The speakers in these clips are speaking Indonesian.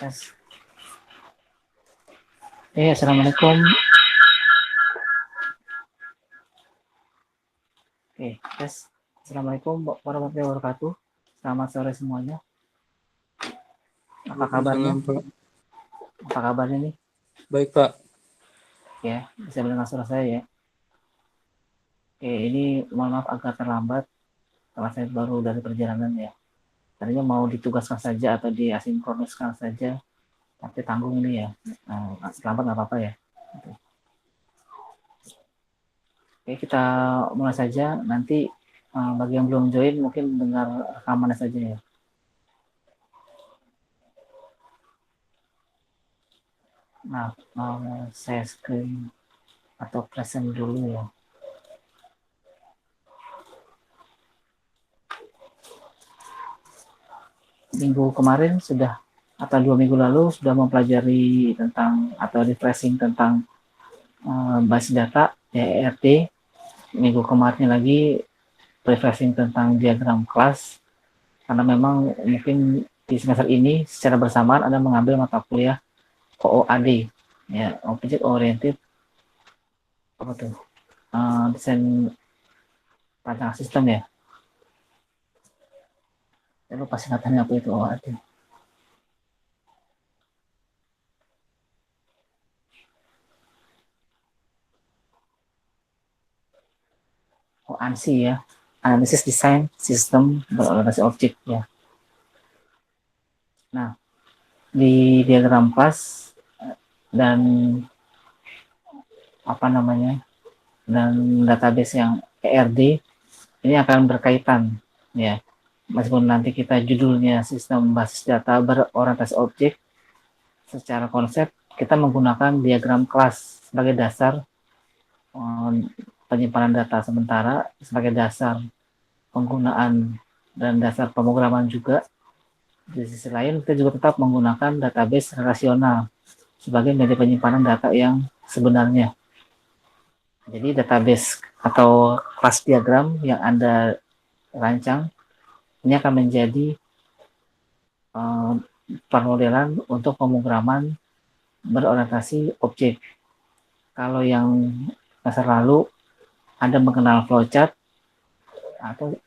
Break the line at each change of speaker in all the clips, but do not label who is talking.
Tes. Assalamualaikum. Tes. Assalamualaikum warahmatullahi wabarakatuh. Selamat sore semuanya. Apa kabarnya?
Pak.
Apa kabarnya nih?
Baik, Pak.
Ya, bisa mendengar suara saya ya. Ini mohon maaf agak terlambat karena saya baru dari perjalanan ya. Tadinya mau ditugaskan saja atau diasinkronuskan saja, tapi tanggung ini ya. Terlambat nggak apa-apa ya. Kita mulai saja. Nanti bagi yang belum join mungkin dengar rekamannya saja ya. Nah, saya screen atau present dulu ya. Minggu kemarin sudah atau 2 minggu lalu sudah mempelajari tentang atau refreshing tentang basis data ERD. Minggu kemarin lagi refreshing tentang diagram kelas, karena memang mungkin di semester ini secara bersamaan Anda mengambil mata kuliah OOAD ya, Object Oriented apa tuh, desain rancangan sistem ya. Saya lupa singkatannya apa itu OOAD. ANSI ya, Analysis Design System berorientasi objek ya. Nah, di diagram kelas dan apa namanya dan database yang ERD ini akan berkaitan ya. Meskipun nanti kita judulnya sistem basis data berorientasi objek, secara konsep kita menggunakan diagram kelas sebagai dasar penyimpanan data sementara, sebagai dasar penggunaan dan dasar pemrograman juga. Di sisi lain kita juga tetap menggunakan database relasional sebagai media penyimpanan data yang sebenarnya. Jadi database atau kelas diagram yang Anda rancang ini akan menjadi permodelan untuk pemrograman berorientasi objek. Kalau yang masa lalu Anda mengenal flowchart atau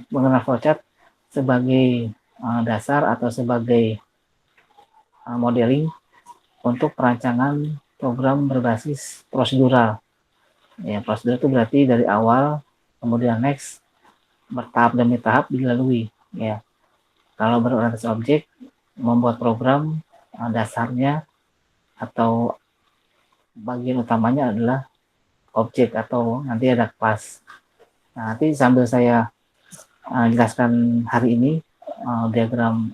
mengenal flowchart sebagai dasar atau sebagai modeling untuk perancangan program berbasis prosedural. Ya, prosedur itu berarti dari awal kemudian next, bertahap demi tahap dilalui ya. Kalau berorientasi objek, membuat program dasarnya atau bagian utamanya adalah objek atau nanti ada kelas. Nah, nanti sambil saya jelaskan hari ini diagram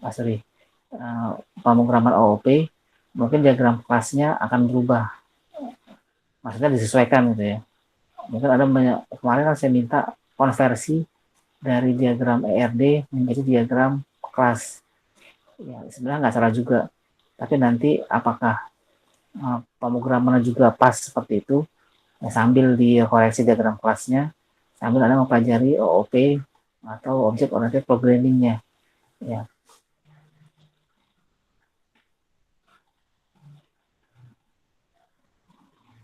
pemrograman OOP, mungkin diagram kelasnya akan berubah, maksudnya disesuaikan gitu ya. Mungkin ada banyak, kemarin kan saya minta konversi dari diagram ERD menjadi diagram kelas. Ya, sebenarnya nggak salah juga. Tapi nanti apakah pemrogramannya juga pas seperti itu, ya, sambil dikoreksi diagram kelasnya, sambil Anda mempelajari OOP atau Object Oriented Programming-nya. Ya.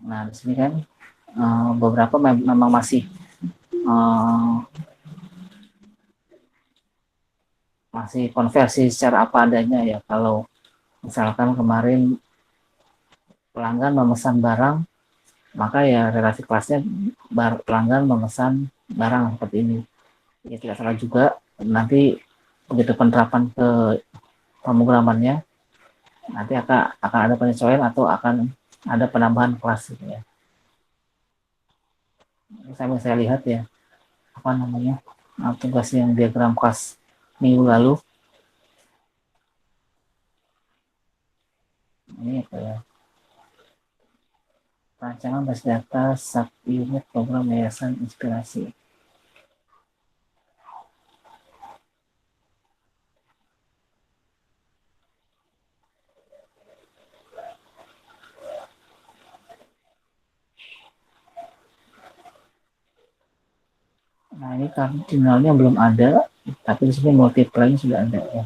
Nah, di sini kan beberapa memang masih konversi secara apa adanya ya. Kalau misalkan kemarin pelanggan memesan barang, maka ya relasi kelasnya pelanggan memesan barang seperti ini. Ya tidak salah juga, nanti begitu penerapan ke pemrogramannya, nanti akan ada penyesuaian atau akan ada penambahan kelas gitu ya. Saya lihat ya, apa namanya, tugas yang diagram kelas minggu lalu. Ini apa ya? Rancangan basis data sub-unit program Yayasan Inspirasi. Nah, ini kardinalnya belum ada, tapi di sini multiply sudah ada ya.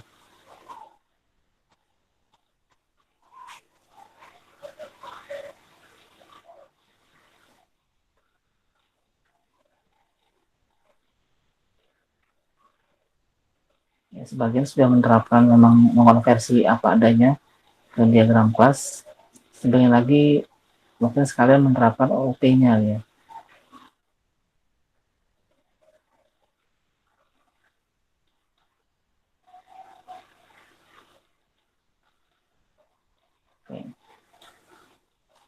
Sebagian sudah menerapkan memang mengonversi apa adanya ke diagram kelas. Sebagian lagi mungkin sekalian menerapkan OOP-nya ya.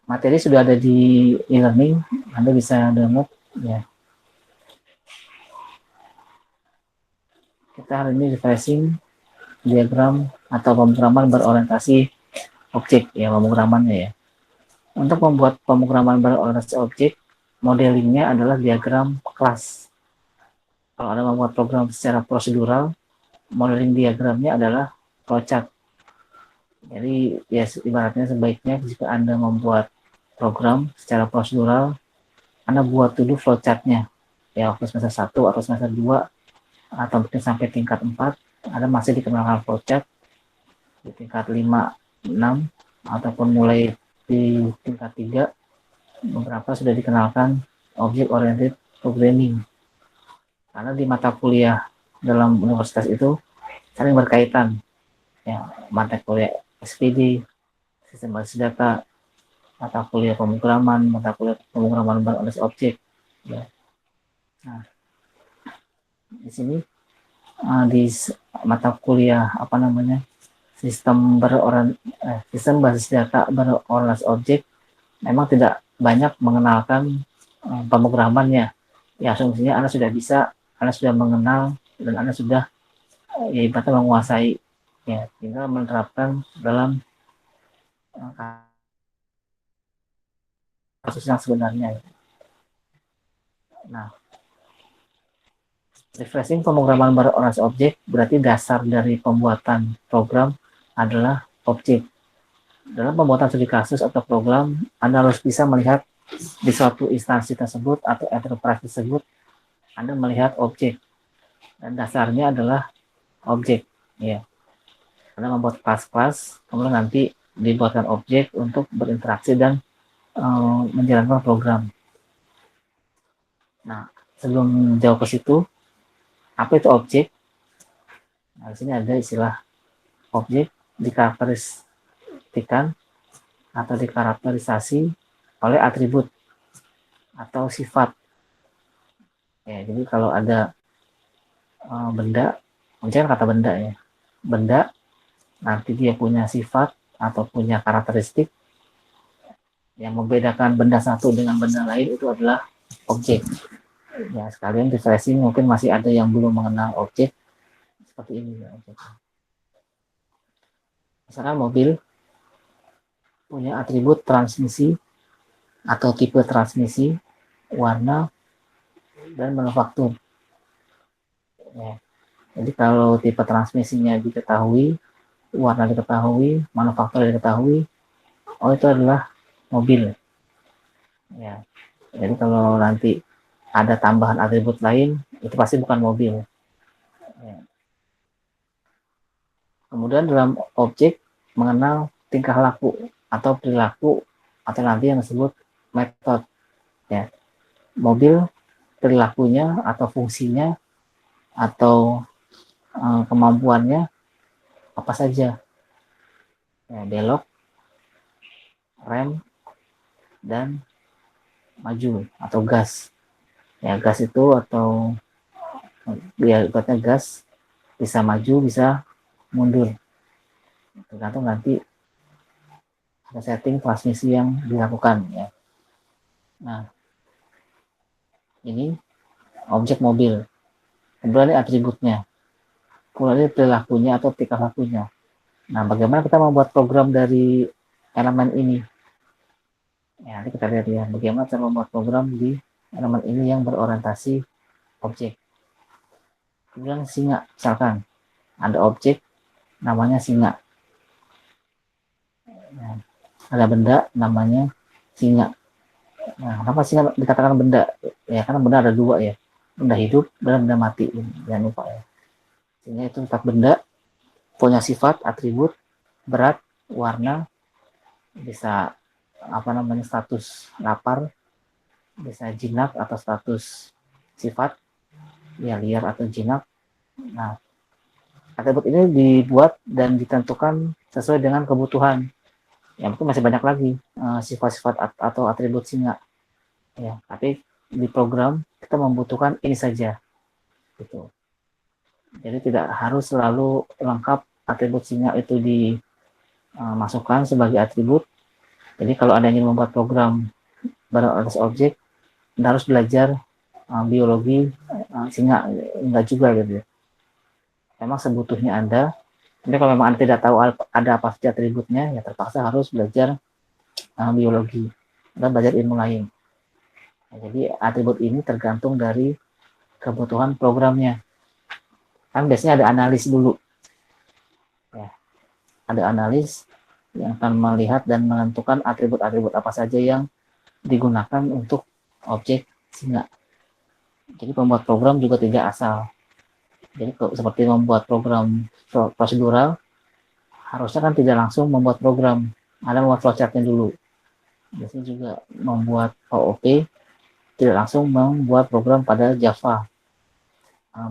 Materi sudah ada di e-learning, Anda bisa download ya. Kita hari ini refreshing diagram atau pemrograman berorientasi objek ya, pemrogramannya ya. Untuk membuat pemrograman berorientasi objek, modelingnya adalah diagram kelas. Kalau Anda membuat program secara prosedural, modeling diagramnya adalah flowchart. Jadi ya ibaratnya sebaiknya jika Anda membuat program secara prosedural, Anda buat dulu flowchartnya. Ya waktu semester 1 atau semester 2 atau mungkin sampai tingkat 4, Anda masih dikenalkan flowchart. Di tingkat 5, 6 ataupun mulai di tingkat 3 beberapa sudah dikenalkan object oriented programming. Karena di mata kuliah dalam universitas itu saling berkaitan. Ya, mata kuliah SPD, sistem basis data, mata kuliah pemrograman, mata kuliah pemrograman berorientasi objek. Ya. Nah, di sini di mata kuliah apa namanya sistem basis data berorientasi objek memang tidak banyak mengenalkan pemrogramannya. Ya asumsinya Anda sudah bisa, Anda sudah mengenal dan Anda sudah ya ibaratnya menguasai, ya tinggal menerapkan dalam kasus yang sebenarnya. Nah, refreshing pemrograman berorientasi objek berarti dasar dari pembuatan program adalah objek. Dalam pembuatan studi kasus atau program, Anda harus bisa melihat di suatu instansi tersebut atau enterprise tersebut, Anda melihat objek. Dan dasarnya adalah objek. Ya. Anda membuat kelas-kelas, kemudian nanti dibuatkan objek untuk berinteraksi dan menjalankan program. Nah, sebelum jauh ke situ, apa itu objek? Nah, di sini ada istilah objek dikarakteristikan atau dikarakterisasi oleh atribut atau sifat. Ya, jadi kalau ada benda, misalnya kata benda ya, benda nanti dia punya sifat atau punya karakteristik yang membedakan benda satu dengan benda lain itu adalah objek. Ya sekalian refreshing, mungkin masih ada yang belum mengenal objek seperti ini ya, objek. Misalkan mobil punya atribut transmisi atau tipe transmisi, warna, dan manufaktur. Ya. Jadi kalau tipe transmisinya diketahui, warna diketahui, manufaktur diketahui, oh itu adalah mobil. Ya. Jadi kalau nanti ada tambahan atribut lain, itu pasti bukan mobil. Ya. Kemudian dalam objek mengenal tingkah laku atau perilaku atau nanti yang disebut metode. Ya. Mobil perilakunya atau fungsinya atau kemampuannya apa saja. Ya, belok, rem, dan maju atau gas. Ya, gas itu atau ya ibaratnya gas bisa maju, bisa mundur. Tergantung nanti ada setting transmisi yang dilakukan ya. Nah, ini objek mobil. Kemudian ini atributnya. Kemudian ini perilakunya atau tingkah lakunya. Nah, bagaimana kita membuat program dari elemen ini? Ya, nanti kita lihat ya, bagaimana cara membuat program di elemen ini yang berorientasi objek. Kemudian singa, misalkan ada objek namanya singa. Nah, ada benda namanya singa. Nah, kenapa singa dikatakan benda? Ya, karena benda ada dua ya, benda hidup dan benda mati. Jangan lupa ya. Singa itu tetap benda, punya sifat, atribut, berat, warna, bisa apa namanya status lapar, bisa jinak atau status sifat ya liar atau jinak. Nah, Atribut ini dibuat dan ditentukan sesuai dengan kebutuhan. Ya mungkin masih banyak lagi sifat-sifat atau atribut singa. Ya, tapi di program kita membutuhkan ini saja. Gitu. Jadi tidak harus selalu lengkap atribut singa itu dimasukkan sebagai atribut. Jadi kalau Anda ingin membuat program beratas objek, Anda harus belajar biologi singa, enggak juga gitu ya. Memang sebutuhnya Anda, tapi kalau memang Anda tidak tahu ada apa saja atributnya, ya terpaksa harus belajar biologi dan belajar ilmu lain. Nah, jadi atribut ini tergantung dari kebutuhan programnya. Kan biasanya ada analis dulu. Ya, ada analis yang akan melihat dan menentukan atribut-atribut apa saja yang digunakan untuk objek singa. Jadi pembuat program juga tidak asal. Jadi seperti membuat program prosedural, harusnya kan tidak langsung membuat program. Anda membuat flowchartnya dulu. Biasanya juga membuat OOP, tidak langsung membuat program pada Java.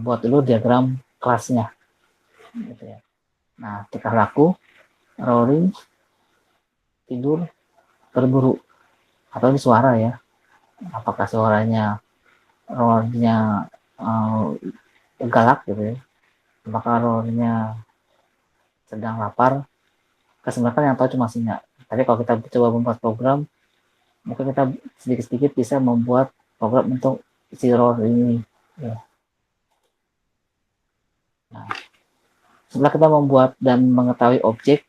Buat dulu diagram kelasnya. Gitu ya. Nah, tingkah laku, roaring, tidur, berburu. Atau ini suara ya. Apakah suaranya roarnya galak gitu ya. Apakah roarnya sedang lapar. Kesebenarnya yang tahu cuma singa. Tapi kalau kita coba membuat program, mungkin kita sedikit-sedikit bisa membuat program untuk si roar ini. Ya. Nah, setelah kita membuat dan mengetahui objek,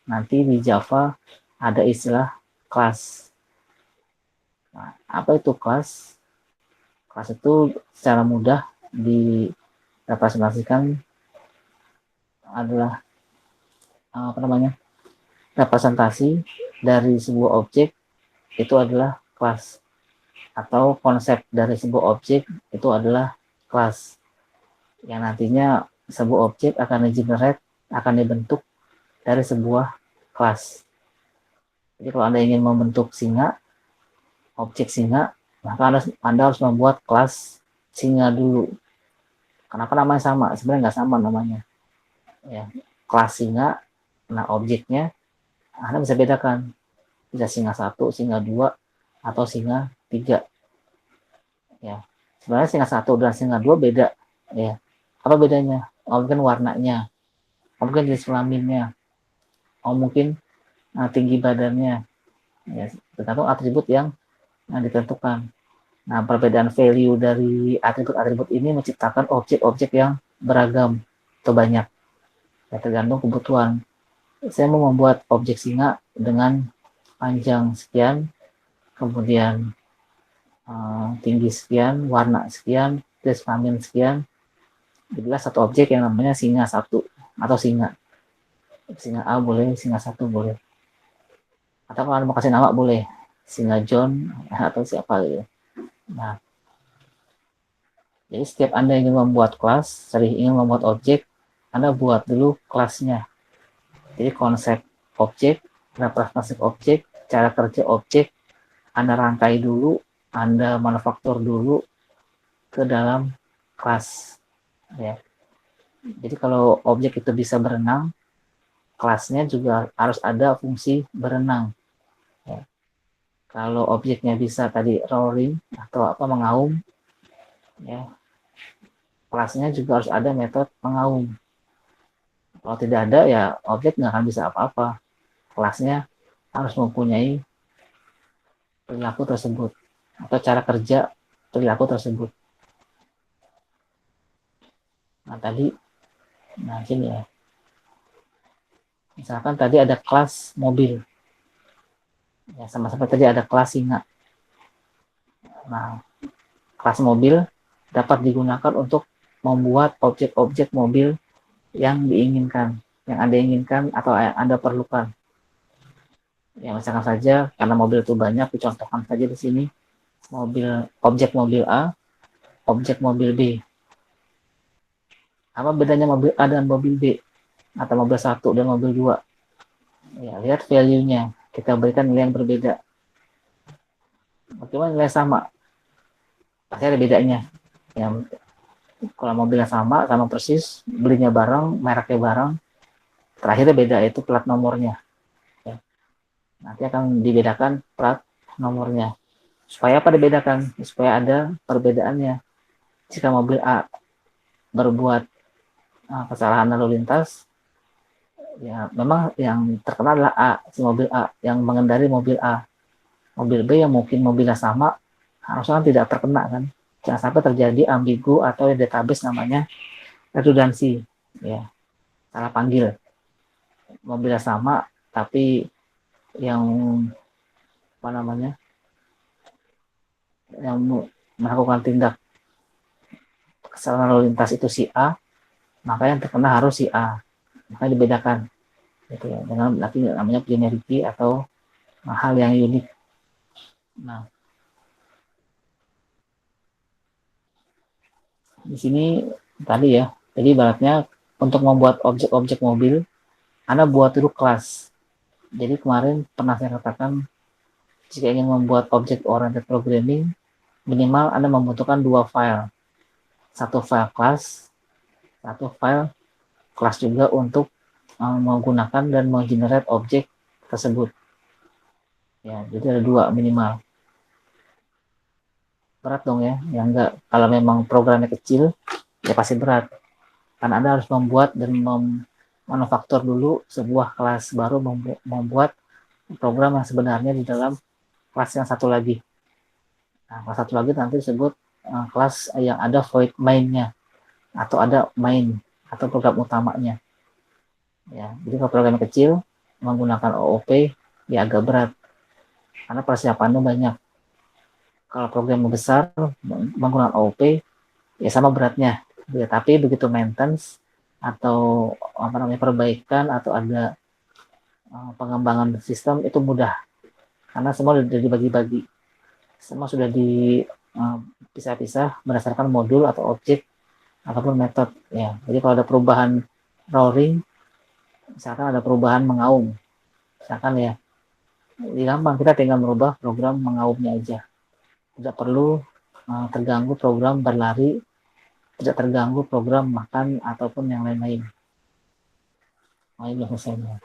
nanti di Java ada istilah kelas. Nah, apa itu kelas? Kelas itu secara mudah direpresentasikan adalah apa namanya? Representasi dari sebuah objek itu adalah kelas, atau konsep dari sebuah objek itu adalah kelas yang nantinya sebuah objek akan dibentuk dari sebuah kelas. Jadi kalau Anda ingin membentuk singa, objek singa, maka Anda harus membuat kelas singa dulu. Kenapa namanya sama? Sebenarnya nggak sama namanya. Ya, kelas singa, nah objeknya Anda bisa bedakan. Bisa singa 1, singa 2, atau singa 3. Ya. Sebenarnya singa 1 dan singa 2 beda. Ya. Apa bedanya? Oh, mungkin warnanya. Oh, mungkin jenis kelaminnya. Oh, mungkin tinggi badannya. Ya, tergantung atribut yang ditentukan. Nah, perbedaan value dari atribut-atribut ini menciptakan objek-objek yang beragam atau banyak. Ya, tergantung kebutuhan. Saya mau membuat objek singa dengan panjang sekian, kemudian tinggi sekian, warna sekian, jenis kelamin sekian. Jadilah satu objek yang namanya singa 1 atau singa. Singa A boleh, singa 1 boleh. Atau kalau mau kasih nama boleh, singa John atau siapa gitu. Nah, jadi setiap Anda ingin membuat kelas, ingin membuat objek, Anda buat dulu kelasnya. Jadi konsep objek, representasi objek, cara kerja objek, Anda rangkai dulu, Anda manufaktur dulu ke dalam kelas. Ya. Jadi kalau objek itu bisa berenang, kelasnya juga harus ada fungsi berenang. Ya. Kalau objeknya bisa tadi roaring atau mengaum, ya, kelasnya juga harus ada metode mengaum. Kalau tidak ada, ya objek nggak akan bisa apa-apa. Kelasnya harus mempunyai perilaku tersebut atau cara kerja perilaku tersebut. Nah tadi, sini ya. Misalkan tadi ada kelas mobil, ya sama-sama tadi ada kelas singa. Nah, kelas mobil dapat digunakan untuk membuat objek-objek mobil yang diinginkan, yang Anda inginkan atau yang Anda perlukan. Ya, misalkan saja karena mobil itu banyak, dicontohkan saja di sini objek mobil A, objek mobil B. Apa bedanya mobil A dan mobil B? Atau mobil 1 dan mobil 2? Ya, lihat value-nya. Kita berikan nilai yang berbeda. Bagaimana nilai sama? Pasti ada bedanya. Kalau mobilnya sama persis, belinya bareng, mereknya bareng, terakhirnya beda, itu plat nomornya. Ya. Nanti akan dibedakan plat nomornya. Supaya apa dibedakan? Supaya ada perbedaannya. Jika mobil A berbuat kesalahan lalu lintas, ya memang yang terkena adalah A, si mobil A, yang mengendari mobil A. Mobil B yang mungkin mobilnya sama, harusnya kan tidak terkena kan. Jangan sampai terjadi ambigu atau database namanya redundansi. Ya, salah panggil. Mobilnya sama, tapi yang apa namanya, yang melakukan tindak kesalahan lalu lintas itu si A, maka yang terkena harus si A. Maka dibedakan gitu ya, dengan nanti namanya generiki atau hal yang unik. Nah, di sini tadi ya, jadi ibaratnya untuk membuat objek-objek mobil, Anda buat dulu kelas. Jadi kemarin pernah saya katakan, jika ingin membuat object oriented programming, minimal Anda membutuhkan dua file. Satu file kelas, satu file kelas juga untuk menggunakan dan menggenerate objek tersebut. Ya, jadi ada dua minimal. Berat dong ya, yang enggak, kalau memang programnya kecil, ya pasti berat. Karena Anda harus membuat dan manufaktur dulu sebuah kelas, baru membuat program yang sebenarnya di dalam kelas yang satu lagi. Nah, kelas satu lagi nanti disebut kelas yang ada void main-nya, atau ada main atau program utamanya. Ya, jadi kalau programnya kecil menggunakan OOP ya agak berat karena persiapannya banyak. Kalau program besar menggunakan OOP ya sama beratnya. Ya, tapi begitu maintenance atau apa namanya perbaikan atau ada pengembangan sistem itu mudah karena semua sudah dibagi-bagi, semua sudah dipisah-pisah berdasarkan modul atau objek ataupun metode ya. Jadi kalau ada perubahan rolling, misalkan ada perubahan mengaum, misalkan ya, gampang, kita tinggal merubah program mengaumnya aja, tidak perlu terganggu program berlari, tidak terganggu program makan ataupun yang lain-lain. Nah, ini misalnya.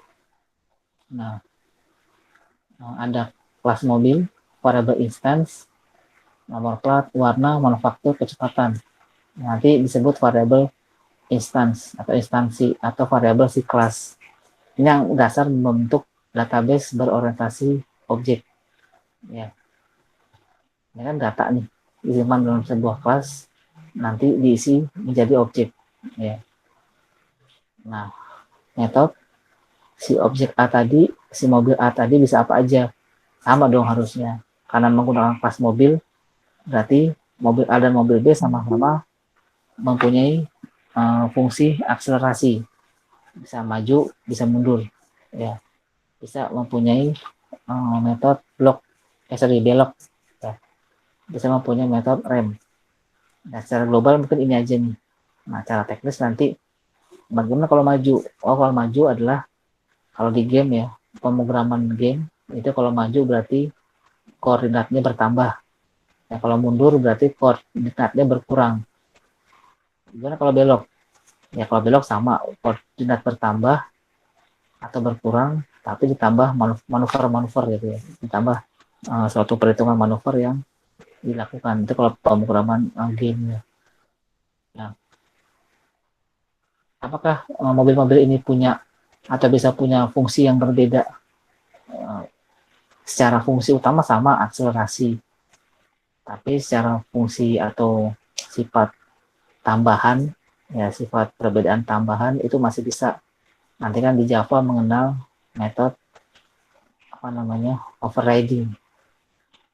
Nah, ada kelas mobil, variable instance, nomor plat, warna, manufaktur, kecepatan. Nanti disebut variable instance atau instansi atau variable si kelas. Ini yang dasar membentuk database berorientasi objek. Ya, ini kan data nih, disimpan dalam sebuah kelas, nanti diisi menjadi objek. Ya. Nah, metode si objek A tadi, si mobil A tadi bisa apa aja? Sama dong harusnya. Karena menggunakan kelas mobil, berarti mobil A dan mobil B sama-sama mempunyai fungsi akselerasi, bisa maju, bisa mundur, ya, bisa mempunyai metode belok, ya, bisa mempunyai metode rem. Nah, secara global mungkin ini aja nih. Nah, cara teknis nanti bagaimana kalau maju? Oh, kalau maju adalah kalau di game ya, pemrograman game itu kalau maju berarti koordinatnya bertambah. Ya, kalau mundur berarti koordinatnya berkurang. Gimana kalau belok? Ya kalau belok sama, koordinat bertambah atau berkurang, tapi ditambah manuver-manuver gitu ya, ditambah suatu perhitungan manuver yang dilakukan. Itu kalau pemrograman game ya. Nah, apakah mobil-mobil ini punya atau bisa punya fungsi yang berbeda? Secara fungsi utama sama, akselerasi, tapi secara fungsi atau sifat tambahan, ya sifat perbedaan tambahan itu masih bisa. Nanti kan di Java mengenal metode apa namanya overriding.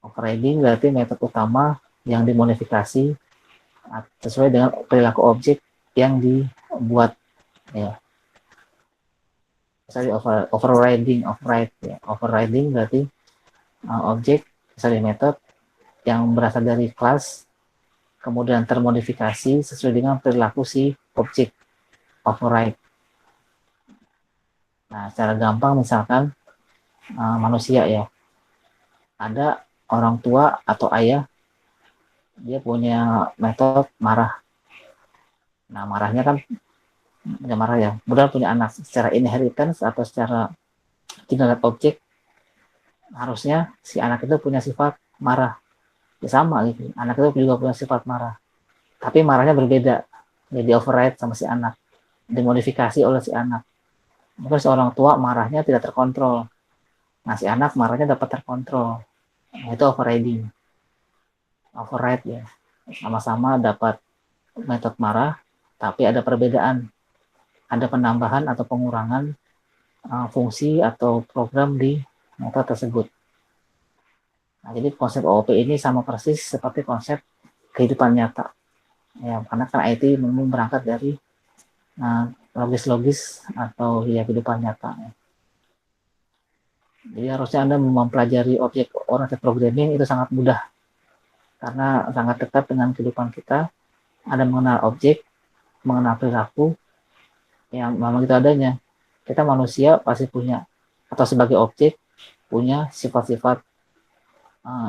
Overriding berarti metode utama yang dimodifikasi sesuai dengan perilaku objek yang dibuat, ya. Misalnya overriding berarti objek, misalnya metode yang berasal dari kelas kemudian termodifikasi sesuai dengan perilaku si objek override. Nah, secara gampang misalkan manusia ya, ada orang tua atau ayah, dia punya metode marah. Nah, marahnya kan nggak marah ya, modal punya anak secara inheritance atau secara generate objek, harusnya si anak itu punya sifat marah. Ya sama gitu, anak itu juga punya sifat marah, tapi marahnya berbeda, jadi override sama si anak, dimodifikasi oleh si anak. Mungkin seorang tua marahnya tidak terkontrol, nah si anak marahnya dapat terkontrol, nah, itu overriding, override ya, sama-sama dapat metode marah, tapi ada perbedaan, ada penambahan atau pengurangan fungsi atau program di metode tersebut. Nah, jadi konsep OOP ini sama persis seperti konsep kehidupan nyata. Ya, karena kan IT memang berangkat dari logis-logis atau ya kehidupan nyata. Ya. Jadi harusnya Anda mempelajari objek oriented programming itu sangat mudah karena sangat dekat dengan kehidupan kita. Ada mengenal objek, mengenal perilaku yang memang itu adanya. Kita manusia pasti punya atau sebagai objek punya sifat-sifat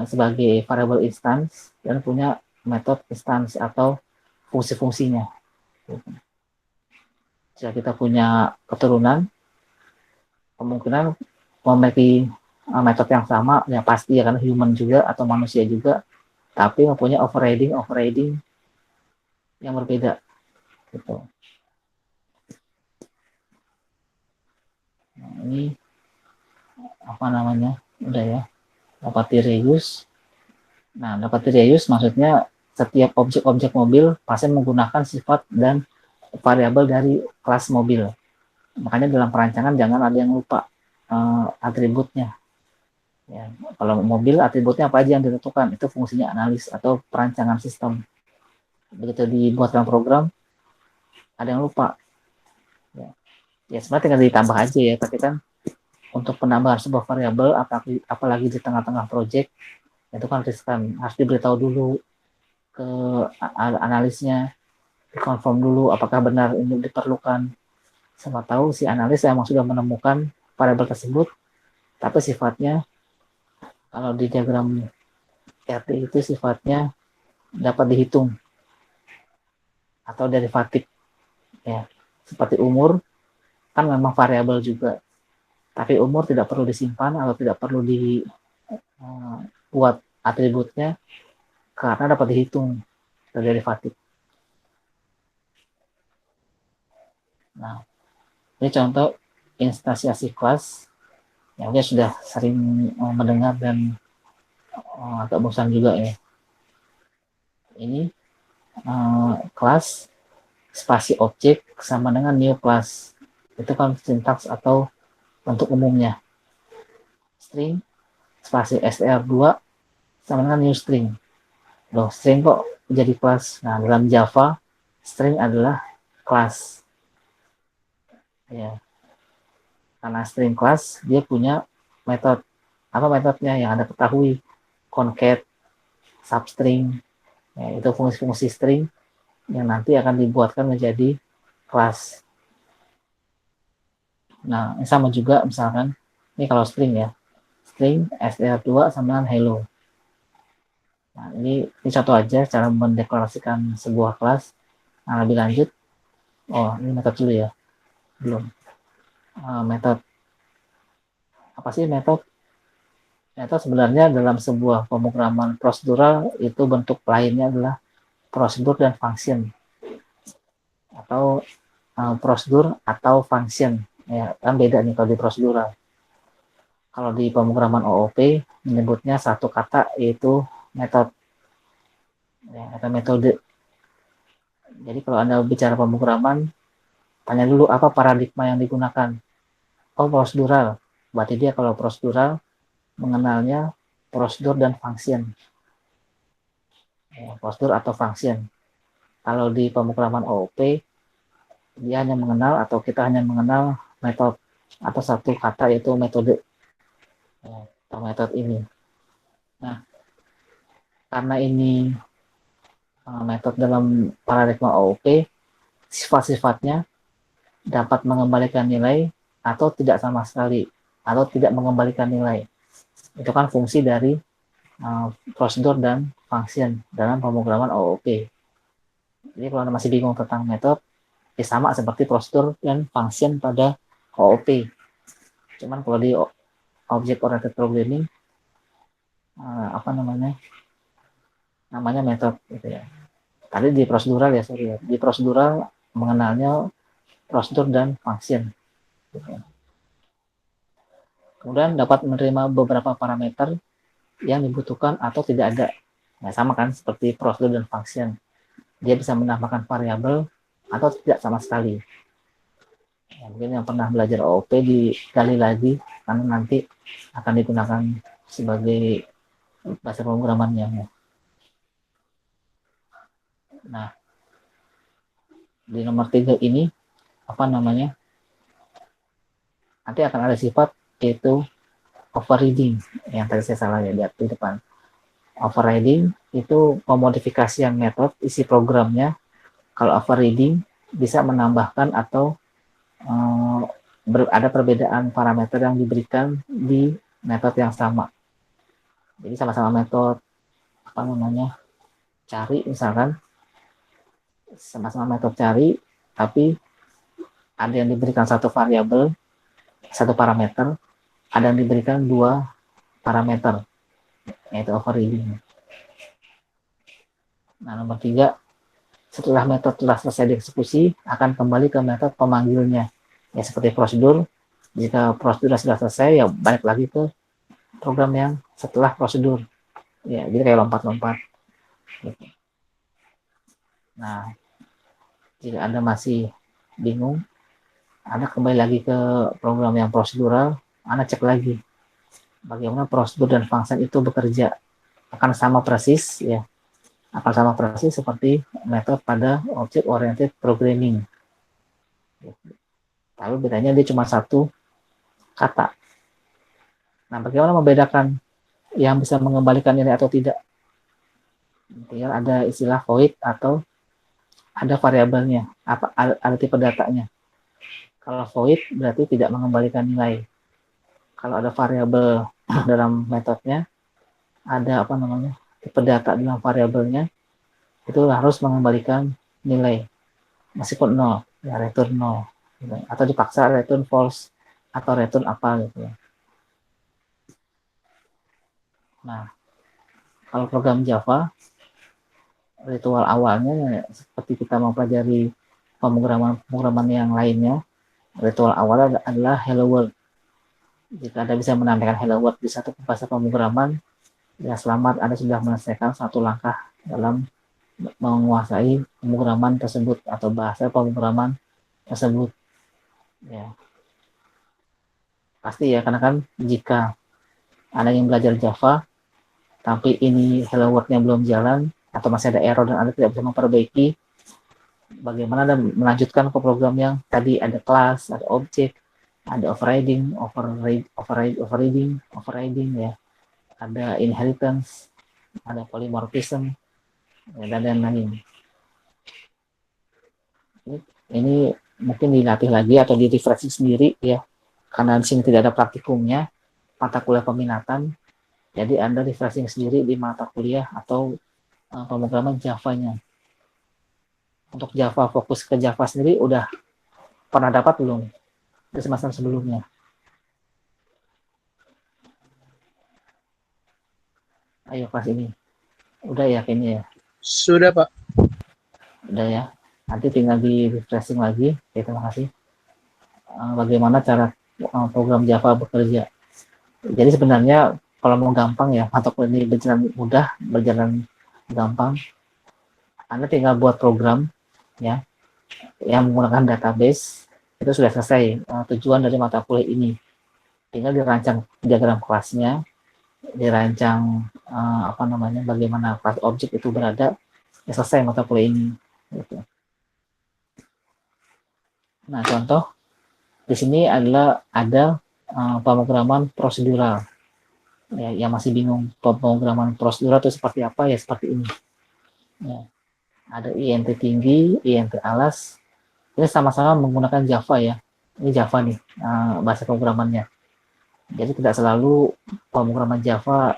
sebagai variable instance dan punya metode instance atau fungsi-fungsinya. Jika kita punya keturunan, kemungkinan memiliki metode yang sama, yang pasti ya kan human juga atau manusia juga, tapi mempunyai overriding yang berbeda. Gitu. Nah, ini apa namanya? Udah ya. Dapat reuse. Nah, dapat reuse maksudnya setiap objek-objek mobil pasti menggunakan sifat dan variabel dari kelas mobil. Makanya dalam perancangan jangan ada yang lupa atributnya. Ya, kalau mobil atributnya apa aja yang ditentukan, itu fungsinya analis atau perancangan sistem. Begitu dibuatkan program, ada yang lupa. Ya sebenarnya tinggal ditambah aja ya, tapi kan untuk penambahan sebuah variabel, apalagi di tengah-tengah project, itu kan riskan. Harus diberitahu dulu ke analisnya, dikonfirm dulu apakah benar ini diperlukan. Sama tahu si analis emang sudah menemukan variabel tersebut, tapi sifatnya kalau di diagram RT itu sifatnya dapat dihitung atau derivatif ya, seperti umur kan memang variabel juga, tapi umur tidak perlu disimpan atau tidak perlu dibuat atributnya karena dapat dihitung atau derivatif. Nah, ini contoh instansiasi kelas yang dia sudah sering mendengar dan agak bosan juga ya. Ini kelas spasi objek sama dengan new class. Itu kan sintaks atau bentuk umumnya. String spasi str2 sama dengan new string. Loh, string kok jadi kelas? Nah, dalam Java string adalah kelas. Ya. Karena string kelas dia punya metode. Apa metodenya yang Anda ketahui? Concat, substring. Ya, itu fungsi-fungsi string yang nanti akan dibuatkan menjadi kelas. Nah, sama juga misalkan, ini kalau string ya, string str2 sama dengan hello. Nah, ini contoh aja cara mendeklarasikan sebuah kelas. Nah, lebih lanjut, ini metode dulu ya, belum. Metode, apa sih metode? Metode sebenarnya dalam sebuah pemrograman prosedural itu bentuk lainnya adalah prosedur dan function. Atau prosedur atau function. Ya, kan beda nih kalau di prosedural. Kalau di pemrograman OOP menyebutnya satu kata yaitu metode ya, atau metode. Jadi kalau Anda bicara pemrograman, tanya dulu apa paradigma yang digunakan. Oh, prosedural. Berarti dia kalau prosedural mengenalnya prosedur dan function. Ya, prosedur atau function. Kalau di pemrograman OOP dia hanya mengenal atau kita hanya mengenal metode atau satu kata yaitu metode atau metode ini. Nah, karena ini metode dalam paradigma OOP, sifat-sifatnya dapat mengembalikan nilai atau tidak sama sekali, atau tidak mengembalikan nilai. Itu kan fungsi dari prosedur dan function dalam pemrograman OOP. Jadi kalau Anda masih bingung tentang metode, ya sama seperti prosedur dan function pada OOP. Cuman kalau di object oriented programming, apa namanya metode gitu ya. Tadi di prosedural ya, sorry ya. Di prosedural mengenalnya prosedur dan function. Gitu. Kemudian dapat menerima beberapa parameter yang dibutuhkan atau tidak ada. Nah, sama kan seperti prosedur dan function. Dia bisa menambahkan variabel atau tidak sama sekali. Ya, mungkin yang pernah belajar OOP dikali lagi karena nanti akan digunakan sebagai bahasa pemrogramannya. Ya. Nah, di nomor 3 ini apa namanya? Nanti akan ada sifat yaitu overriding yang tadi saya salah ya di depan. Overriding itu pemodifikasian metode isi programnya. Kalau overriding bisa menambahkan atau ada perbedaan parameter yang diberikan di metode yang sama. Jadi sama-sama metode apa namanya cari misalkan sama-sama metode cari tapi ada yang diberikan satu variabel satu parameter, ada yang diberikan dua parameter yaitu overriding. Nah, nomor 3, setelah metode telah selesai dieksekusi akan kembali ke metode pemanggilnya ya seperti prosedur. Jika prosedur sudah selesai ya balik lagi ke program yang setelah prosedur ya, jadi kayak lompat-lompat gitu. Nah, jika Anda masih bingung, Anda kembali lagi ke program yang prosedural, Anda cek lagi bagaimana prosedur dan function itu bekerja. Akan sama persis ya, akan sama persis seperti metode pada object oriented programming. Tapi bedanya dia cuma satu kata. Nah, bagaimana membedakan yang bisa mengembalikan nilai atau tidak? Tinggal ada istilah void atau ada variabelnya, ada tipe datanya. Kalau void berarti tidak mengembalikan nilai. Kalau ada variabel dalam metodenya, ada tipe data dalam variabelnya, itu harus mengembalikan nilai meskipun 0, ya return 0, gitu. Atau dipaksa return false atau return apa gitu. Nah, kalau program Java, ritual awalnya seperti kita mempelajari pemrograman yang lainnya, ritual awal adalah hello world. Jika Anda bisa menampilkan hello world di satu bahasa pemrograman, ya selamat, Anda sudah menyelesaikan satu langkah dalam menguasai pemrograman tersebut atau bahasa pemrograman tersebut. Ya, pasti ya, karena kan jika Anda ingin belajar Java, tapi ini hello world-nya belum jalan, atau masih ada error dan Anda tidak bisa memperbaiki, bagaimana Anda melanjutkan ke program yang tadi ada kelas, ada objek, ada overriding ya, ada inheritance, ada polymorphism, ya, dan lain-lain. Ini mungkin dilatih lagi atau di refreshing sendiri ya, karena di sini tidak ada praktikumnya, mata kuliah peminatan, jadi Anda refreshing sendiri di mata kuliah atau pemrograman Java-nya. Untuk Java, fokus ke Java sendiri udah pernah dapat belum di semester sebelumnya? Ayo kelas ini udah ya kayaknya ya.
Sudah Pak.
Udah ya, nanti tinggal di refreshing lagi. Oke, terima kasih. Bagaimana cara program Java bekerja. Jadi sebenarnya kalau mau gampang ya, atau ini berjalan mudah, berjalan gampang, Anda tinggal buat program ya yang menggunakan database, itu sudah selesai tujuan dari mata kuliah ini. Tinggal dirancang diagram kelasnya, dirancang bagaimana kelas objek itu berada, ya selesai mata kuliah ini. Gitu. Nah, contoh di sini adalah ada pemrograman prosedural. Ya, yang masih bingung pemrograman prosedural itu seperti apa, ya seperti ini. Ya. Ada int tinggi, int alas. Ini sama-sama menggunakan Java ya. Ini Java nih bahasa pemrogramannya. Jadi tidak selalu pemrograman Java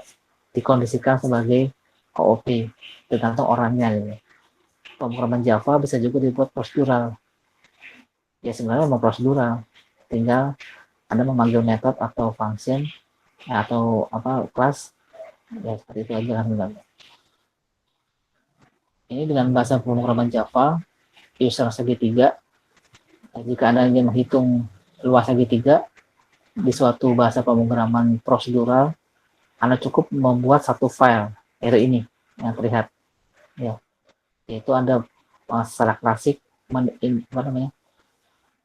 dikondisikan sebagai OOP, tergantung orangnya. Gitu. pemrograman Java bisa juga dibuat prosedural. Ya sebenarnya memang prosedural, tinggal Anda memanggil method atau function atau apa kelas, ya seperti itu aja kan sebenarnya. Ini dengan bahasa pemrograman Java, user segitiga. Jika Anda ingin menghitung luas segitiga di suatu bahasa pemrograman prosedural, Anda cukup membuat satu file ini yang terlihat, ya, yaitu Anda secara klasik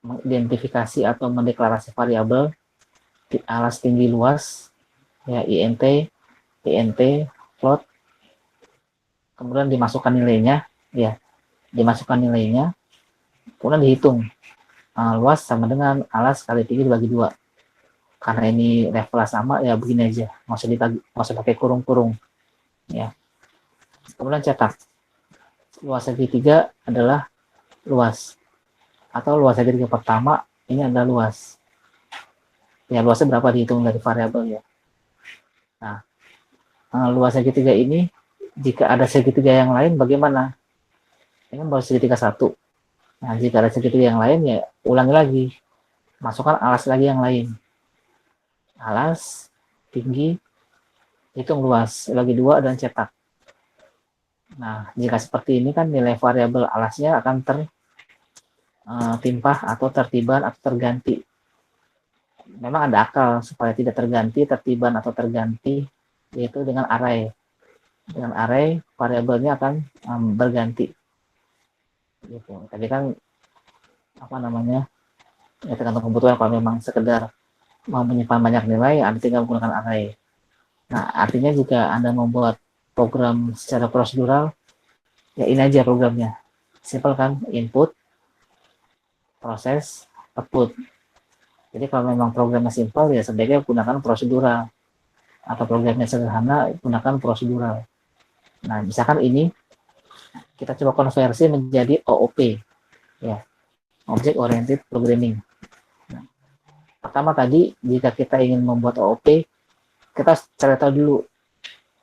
mengidentifikasi atau mendeklarasi variabel alas tinggi luas, ya, int, int, float, kemudian dimasukkan nilainya, ya, kemudian dihitung luas sama dengan alas kali tinggi dibagi 2. Karena ini levelnya sama, ya begini aja, nggak usah pakai kurung-kurung, ya. Kemudian cetak. Luas segitiga adalah luas, atau luas segitiga pertama ini adalah luas. Ya, luasnya berapa dihitung dari variabel, ya. Nah, luas segitiga ini jika ada segitiga yang lain bagaimana? Ini baru segitiga satu. Nah, jika ada segitiga yang lain, ya ulangi lagi, masukkan alas lagi yang lain. Alas, tinggi, hitung luas, bagi 2 dan cetak. Nah, jika seperti ini kan nilai variabel alasnya akan tertimpah atau tertiban atau terganti. Memang ada akal supaya tidak terganti, tertiban atau terganti, yaitu dengan array. Dengan array, variabelnya akan berganti. Gitu. Tadi kan ya tergantung kebutuhan. Kalau memang sekedar mau menyimpan banyak nilai, Anda tinggal menggunakan array. Nah, artinya jika Anda membuat program secara prosedural, ya ini aja programnya. Simple kan? Input, proses, output. Jadi kalau memang programnya simple, ya sebaiknya gunakan prosedural. Atau programnya sederhana, gunakan prosedural. Nah, misalkan ini, kita coba konversi menjadi OOP. Ya, Object Oriented Programming. Nah, pertama tadi, jika kita ingin membuat OOP, kita cari tahu dulu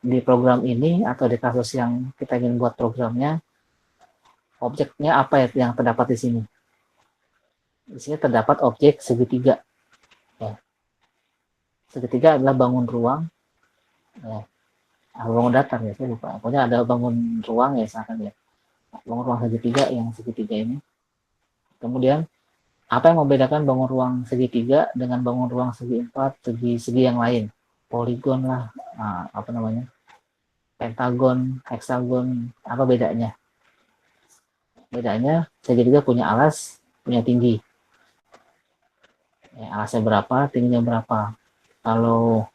di program ini atau di kasus yang kita ingin buat programnya, objeknya apa ya yang terdapat di sini. Di sini terdapat objek segitiga. Ya. Segitiga adalah bangun ruang. Ya. Bangun datar ya, saya lupa. Pokoknya ada bangun ruang ya, misalkan ya. Bangun ruang segitiga yang segitiga ini. Kemudian apa yang membedakan bangun ruang segitiga dengan bangun ruang segi empat, segi yang lain? Poligon lah, pentagon, heksagon, apa bedanya? Bedanya segitiga punya alas, punya tinggi. Ya, alasnya berapa, tingginya berapa. Kalau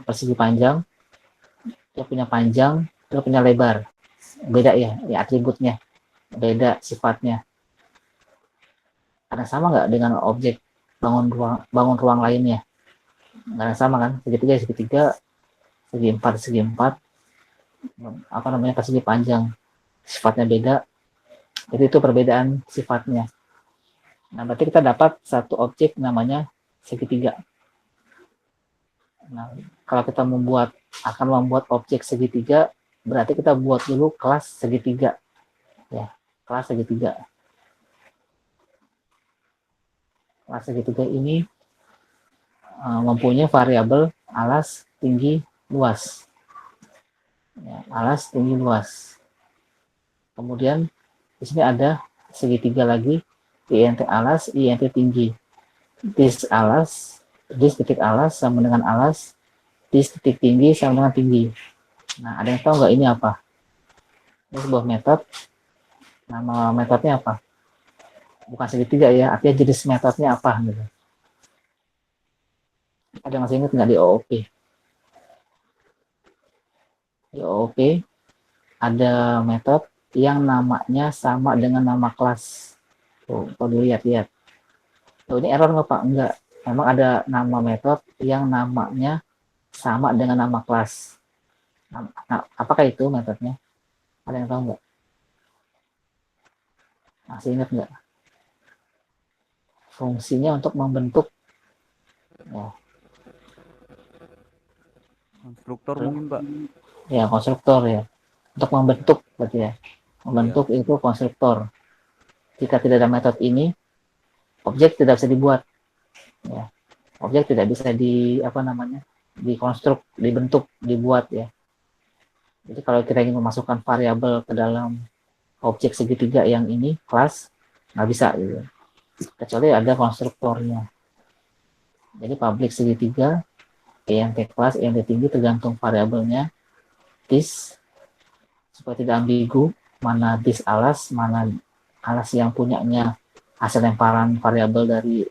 persegi panjang, dia punya panjang, dia punya lebar. Beda ya atributnya, beda sifatnya. Ada sama nggak dengan objek bangun ruang lainnya? Nggak ada sama kan? Segitiga, segi empat, persegi panjang, sifatnya beda. Jadi itu perbedaan sifatnya. Nah, berarti kita dapat satu objek namanya segitiga. Nah, kalau kita akan membuat objek segitiga, berarti kita buat dulu kelas segitiga. Ya, kelas segitiga. Kelas segitiga ini mempunyai variabel alas, tinggi, luas. Ya, alas, tinggi, luas. Kemudian di sini ada segitiga lagi, int alas, int tinggi. Dis titik alas sama dengan alas, dis titik tinggi sama dengan tinggi. Nah, ada yang tahu nggak ini apa? Ini sebuah metode. Nama metodenya apa? Bukan segitiga ya, artinya jenis metodenya apa gitu. Ada yang masih ingat nggak di OOP? Di OOP ada metode yang namanya sama dengan nama kelas. Tuh, kalau dilihat-lihat. Tuh, ini error nggak Pak? Enggak. Memang ada nama metode yang namanya sama dengan nama kelas. Nah, apakah itu metodenya? Ada yang tahu nggak? Masih ingat nggak? Fungsinya untuk membentuk. Ya.
Konstruktor mungkin Pak.
Ya, konstruktor ya. Untuk membentuk berarti ya. membentuk itu konstruktor. Jika tidak ada metode ini, objek tidak bisa dibuat. Ya. Objek tidak bisa dikonstruk, dibentuk, dibuat ya. Jadi kalau kita ingin memasukkan variabel ke dalam objek segitiga yang ini, kelas, nggak bisa gitu. Kecuali ada konstruktornya. Jadi public segitiga, EMT kelas, EMT tinggi tergantung variabelnya, this, supaya tidak ambigu, mana this alas, mana alas yang punyanya hasil lemparan variabel dari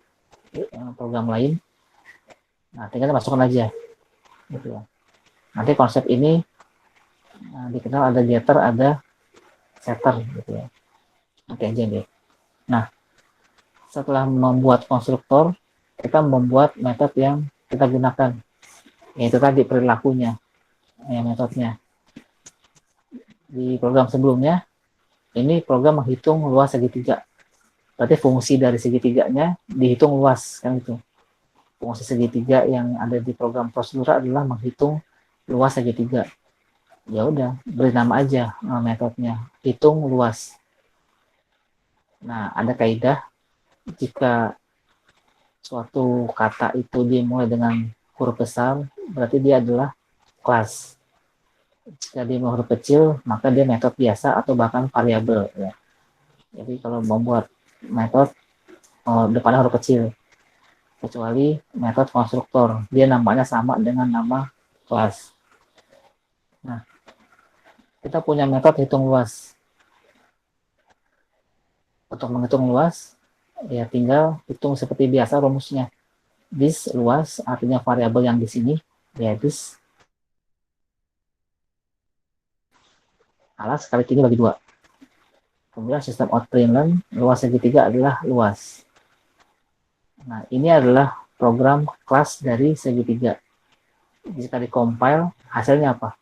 program lain. Nah, tinggal masukkan aja. Gitu ya. Nanti konsep ini dikenal ada getter, ada setter gitu ya. Oke aja deh. Nah, setelah membuat konstruktor, kita membuat metode yang kita gunakan. Yaitu tadi perilakunya, metodenya. Di program sebelumnya, ini program menghitung luas segitiga. Berarti fungsi dari segitiganya dihitung luas, kan itu. Fungsi segitiga yang ada di program prosedural adalah menghitung luas segitiga. Ya udah, beri nama aja metodenya, hitung luas. Nah, ada kaidah jika suatu kata itu dimulai dengan huruf besar, berarti dia adalah kelas. Jika dimulai huruf kecil, maka dia metode biasa atau bahkan variabel. Ya. Jadi kalau membuat metode depannya huruf kecil, kecuali metode konstruktor, dia namanya sama dengan nama kelas. Nah, kita punya metode hitung luas. Untuk menghitung luas, ya tinggal hitung seperti biasa rumusnya. This luas artinya variabel yang di sini, ya this alas kali tinggi bagi 2. Kemudian sistem out primen, luas segitiga adalah luas. Nah, ini adalah program kelas dari segitiga. Jika di-compile, hasilnya apa?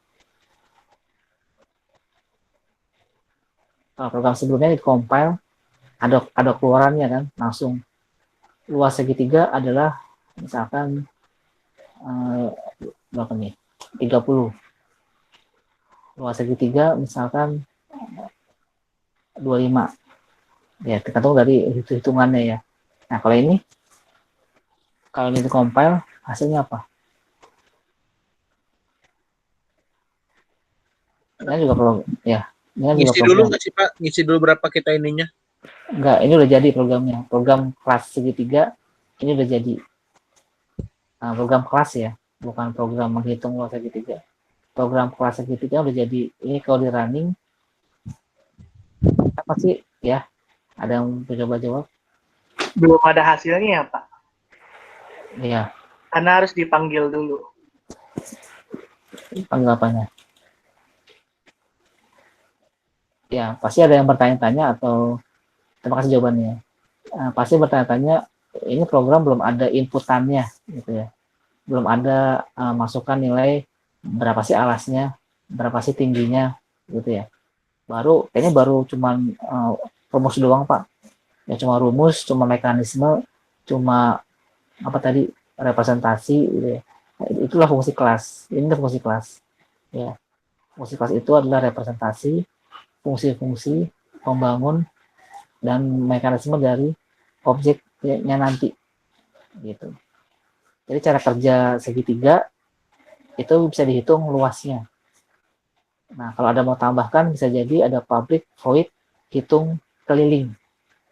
Kalau program sebelumnya di-compile, ada keluarannya kan, langsung. Luas segitiga adalah misalkan berapa nih? 30. Luas segitiga misalkan 25. Ya, tergantung dari hitungannya ya. Nah, kalau ini compile, hasilnya apa? Ini juga perlu ya. Ini
Ngisi
juga
dulu nggak sih Pak? Ngisi dulu berapa kita ininya?
Enggak, ini udah jadi programnya. Program kelas segitiga ini udah jadi. Nah, program kelas ya, bukan program menghitung luas segitiga. Program kelas segitiga udah jadi. Ini kalau di running, apa sih ya? Ada yang coba jawab?
Belum ada hasilnya ya Pak?
Iya.
Karena harus dipanggil dulu.
Panggil apanya? Ya, pasti ada yang bertanya-tanya atau terima kasih jawabannya. Pasti bertanya-tanya, ini program belum ada inputannya, gitu ya. Belum ada masukan nilai berapa sih alasnya, berapa sih tingginya, gitu ya. Kayaknya baru cuman rumus doang Pak. Ya cuma rumus, cuma mekanisme, cuma apa tadi representasi, gitu ya. Itulah fungsi kelas. Ini fungsi kelas. Ya, fungsi kelas itu adalah representasi, fungsi-fungsi, pembangun dan mekanisme dari objeknya nanti, gitu. Jadi cara kerja segitiga itu bisa dihitung luasnya. Nah, kalau ada mau tambahkan bisa jadi ada public void hitung keliling,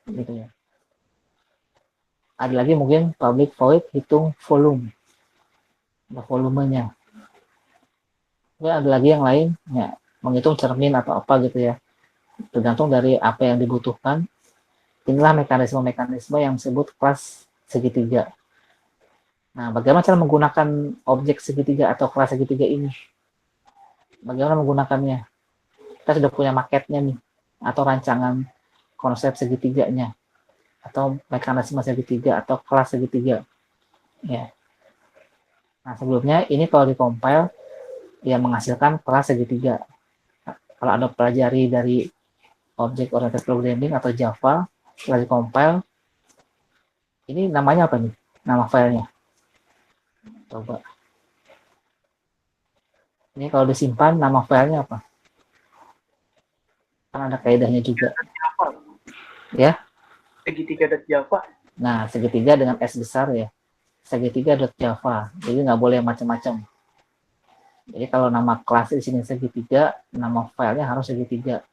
gitu ya. Ada lagi mungkin public void hitung volume, ada volumenya. Kemudian ada lagi yang lain, ya, menghitung cermin atau apa gitu ya. Tergantung dari apa yang dibutuhkan. Inilah mekanisme-mekanisme yang disebut kelas segitiga. Nah, bagaimana cara menggunakan objek segitiga atau kelas segitiga ini? Bagaimana menggunakannya? Kita sudah punya maketnya nih, atau rancangan konsep segitiganya, atau mekanisme segitiga, atau kelas segitiga. Ya. Nah, sebelumnya ini kalau di-compile, dia menghasilkan kelas segitiga. Kalau Anda pelajari dari Object Oriented Programming atau Java, setelah di-compile, ini namanya apa nih? Nama filenya. Coba. Ini kalau disimpan, nama filenya apa? Kan ada kaidahnya juga.
Java.
Ya.
Segitiga.java.
Nah, segitiga dengan S besar ya. Segitiga.java. Jadi nggak boleh macam-macam. Jadi kalau nama kelas di sini segitiga, nama filenya harus segitiga.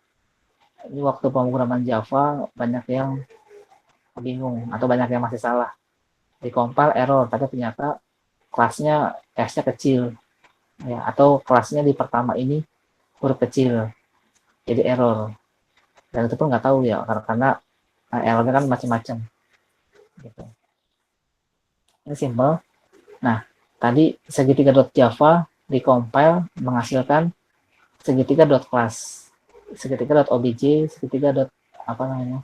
Ini waktu pemrograman Java banyak yang bingung atau banyak yang masih salah. Di compile error, tapi ternyata kelasnya S-nya kecil. Ya, atau kelasnya di pertama ini huruf kecil. Jadi error. Dan itu pun nggak tahu ya, karena errornya kan macam-macam. Gitu. Ini simple. Nah, tadi segitiga.java recompile menghasilkan segitiga.class, segitiga.obj, segitiga. Apa namanya?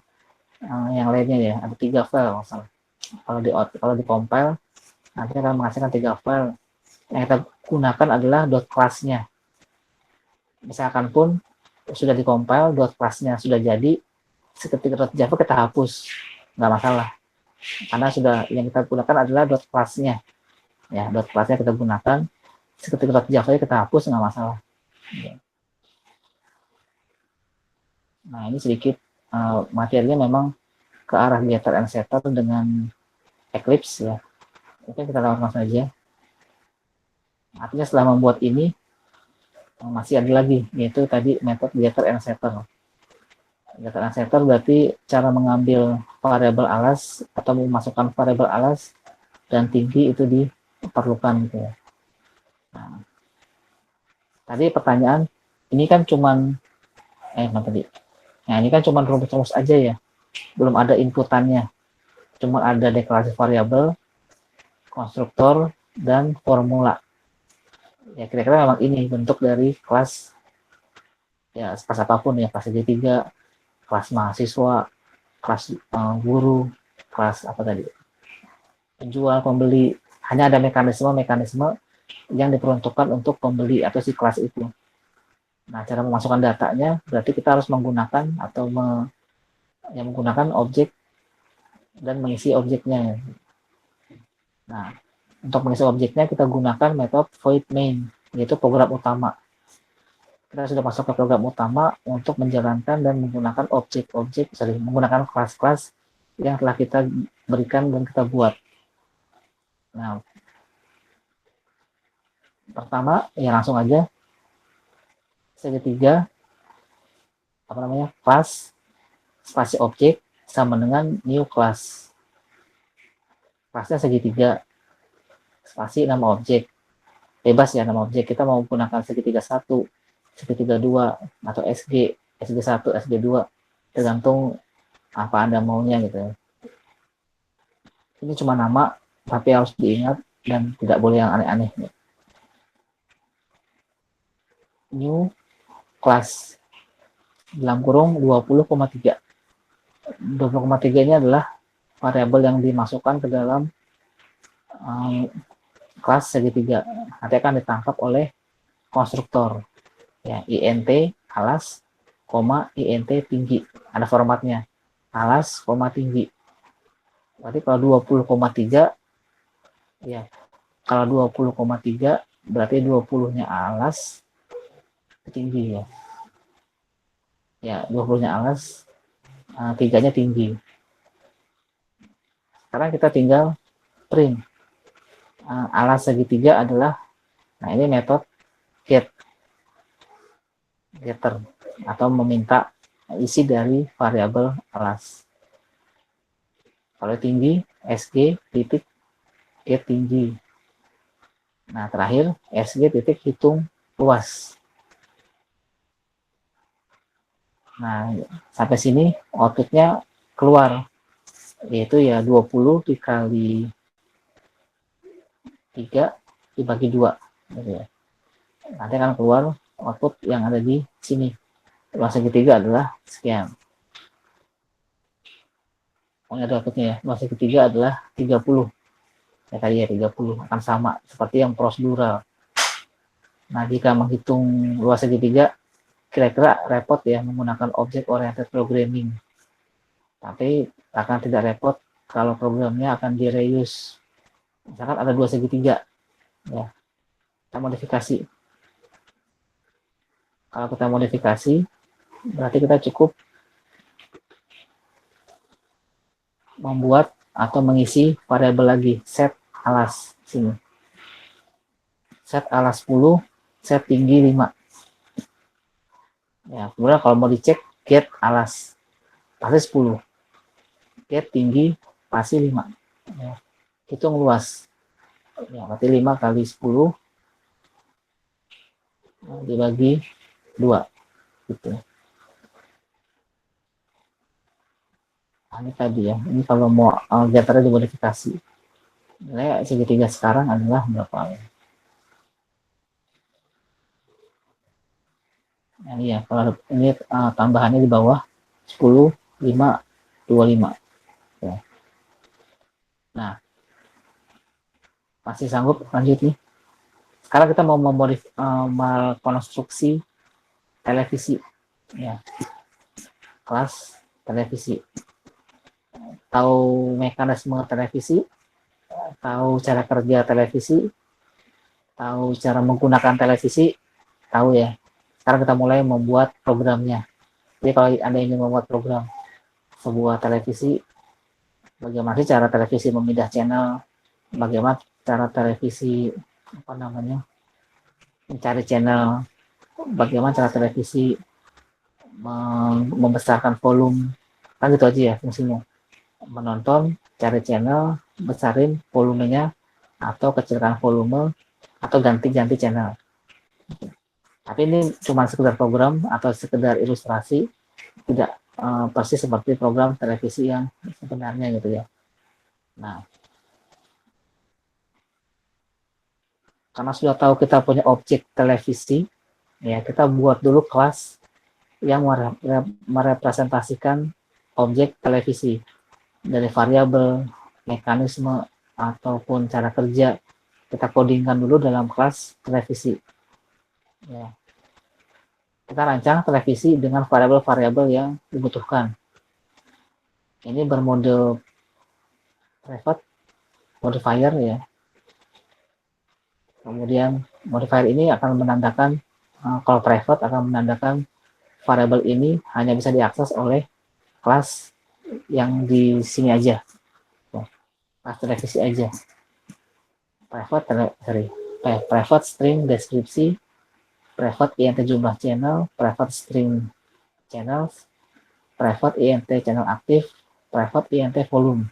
Yang lainnya ya, ada 3 file masalah. Kalau di compile nanti akan menghasilkan 3 file. Yang kita gunakan adalah .class-nya. Misalkan pun sudah di compile, .class-nya sudah jadi, segitiga.java kita hapus, nggak masalah. Karena sudah yang kita gunakan adalah .class-nya. Ya, .class-nya kita gunakan, segitiga.java kita hapus, nggak masalah. Nah, ini sedikit materinya memang ke arah getter and setter dengan Eclipse ya. Oke, kita lakukan saja. Artinya setelah membuat ini masih ada lagi, yaitu tadi metode getter and setter. Getter and setter berarti cara mengambil variabel alas atau memasukkan variabel alas dan tinggi itu diperlukan gitu ya. Nah, tadi pertanyaan, ini kan cuman tadi. Nah, ini kan cuman rumus-rumus aja ya. Belum ada inputannya. Cuma ada deklarasi variabel, konstruktor, dan formula. Ya, kira-kira memang ini bentuk dari kelas, ya kelas apapun ya, kelas segitiga, kelas mahasiswa, kelas guru, kelas apa tadi, penjual, pembeli. Hanya ada mekanisme yang diperuntukkan untuk pembeli atau si kelas itu. Nah, cara memasukkan datanya berarti kita harus menggunakan atau menggunakan objek dan mengisi objeknya. Nah, untuk mengisi objeknya kita gunakan metode void main, yaitu program utama. Kita sudah masuk ke program utama untuk menjalankan dan menggunakan objek-objek, menggunakan kelas-kelas yang telah kita berikan dan kita buat. Nah, pertama ya langsung aja segitiga class spasi objek sama dengan new class. Kelasnya segitiga spasi nama objek, bebas ya nama objek. Kita mau menggunakan segitiga 1, segitiga 2 atau SG1, SG2, tergantung apa Anda maunya gitu. Ini cuma nama, tapi harus diingat dan tidak boleh yang aneh-aneh. New class dalam kurung 20,3. 20,3 ini adalah variabel yang dimasukkan ke dalam kelas segitiga. Nanti akan ditangkap oleh konstruktor. Ya, int alas, int tinggi. Ada formatnya. Alas, tinggi. Berarti kalau 20,3 ya, kalau 20,3 berarti 20-nya alas tinggi ya. Ya, 20-nya alas, 3-nya tinggi. Sekarang kita tinggal print. Alas segitiga adalah, nah ini metode getter atau meminta isi dari variabel alas. Kalau tinggi, sg titik get tinggi. Nah, terakhir sg titik hitung luas. Nah, sampai sini outputnya keluar, yaitu ya 20 dikali 3 dibagi 2. Gitu ya. Nanti akan keluar output yang ada di sini. Luas segitiga adalah sekian. Ada outputnya ya. Luas segitiga adalah 30. Ya tadi ya 30 akan sama seperti yang prosedural. Nah, jika menghitung luas segitiga kira-kira repot ya menggunakan object oriented programming. Tapi akan tidak repot kalau programnya akan di reuse. Misalkan ada 2 segitiga. Ya. Kita modifikasi. Kalau kita modifikasi Berarti kita cukup membuat atau mengisi variabel lagi, set alas sini. Set alas 10, set tinggi 5. Ya, kemudian kalau mau dicek get alas pasti 10. Get tinggi pasti 5. Ya, hitung luas. Ya, berarti 5 kali 10 dibagi 2 gitu. Nah, ini tadi ya, ini kalau mau algebranya dimodifikasi. Nilai segitiga sekarang adalah berapa? Nah, ini ya, kalau ini tambahannya di bawah 10, 5, 25. Ya. Nah, masih sanggup lanjut nih. Sekarang kita mau mengkonstruksi televisi. Ya. Kelas televisi. Tahu mekanisme televisi, tahu cara kerja televisi, tahu cara menggunakan televisi, tahu ya. Sekarang kita mulai membuat programnya. Jadi kalau Anda ingin membuat program sebuah televisi, bagaimana sih cara televisi memindah channel, bagaimana cara televisi mencari channel, bagaimana cara televisi membesarkan volume, kan gitu aja ya fungsinya. Menonton, cari channel, besarin volumenya, atau kecilkan volume, atau ganti-ganti channel. Tapi ini cuma sekedar program atau sekedar ilustrasi, tidak persis seperti program televisi yang sebenarnya gitu ya. Nah, karena sudah tahu kita punya objek televisi, ya kita buat dulu kelas yang merepresentasikan objek televisi dari variabel, mekanisme, ataupun cara kerja kita codingkan dulu dalam kelas televisi. Ya. Kita rancang televisi dengan variabel-variabel yang dibutuhkan. Ini bermodel private modifier ya. Kemudian modifier ini akan menandakan, kalau private akan menandakan variabel ini hanya bisa diakses oleh kelas yang di sini aja, kelas televisi aja. Private string deskripsi, private int jumlah channel, private string channels, private int channel aktif, private int volume.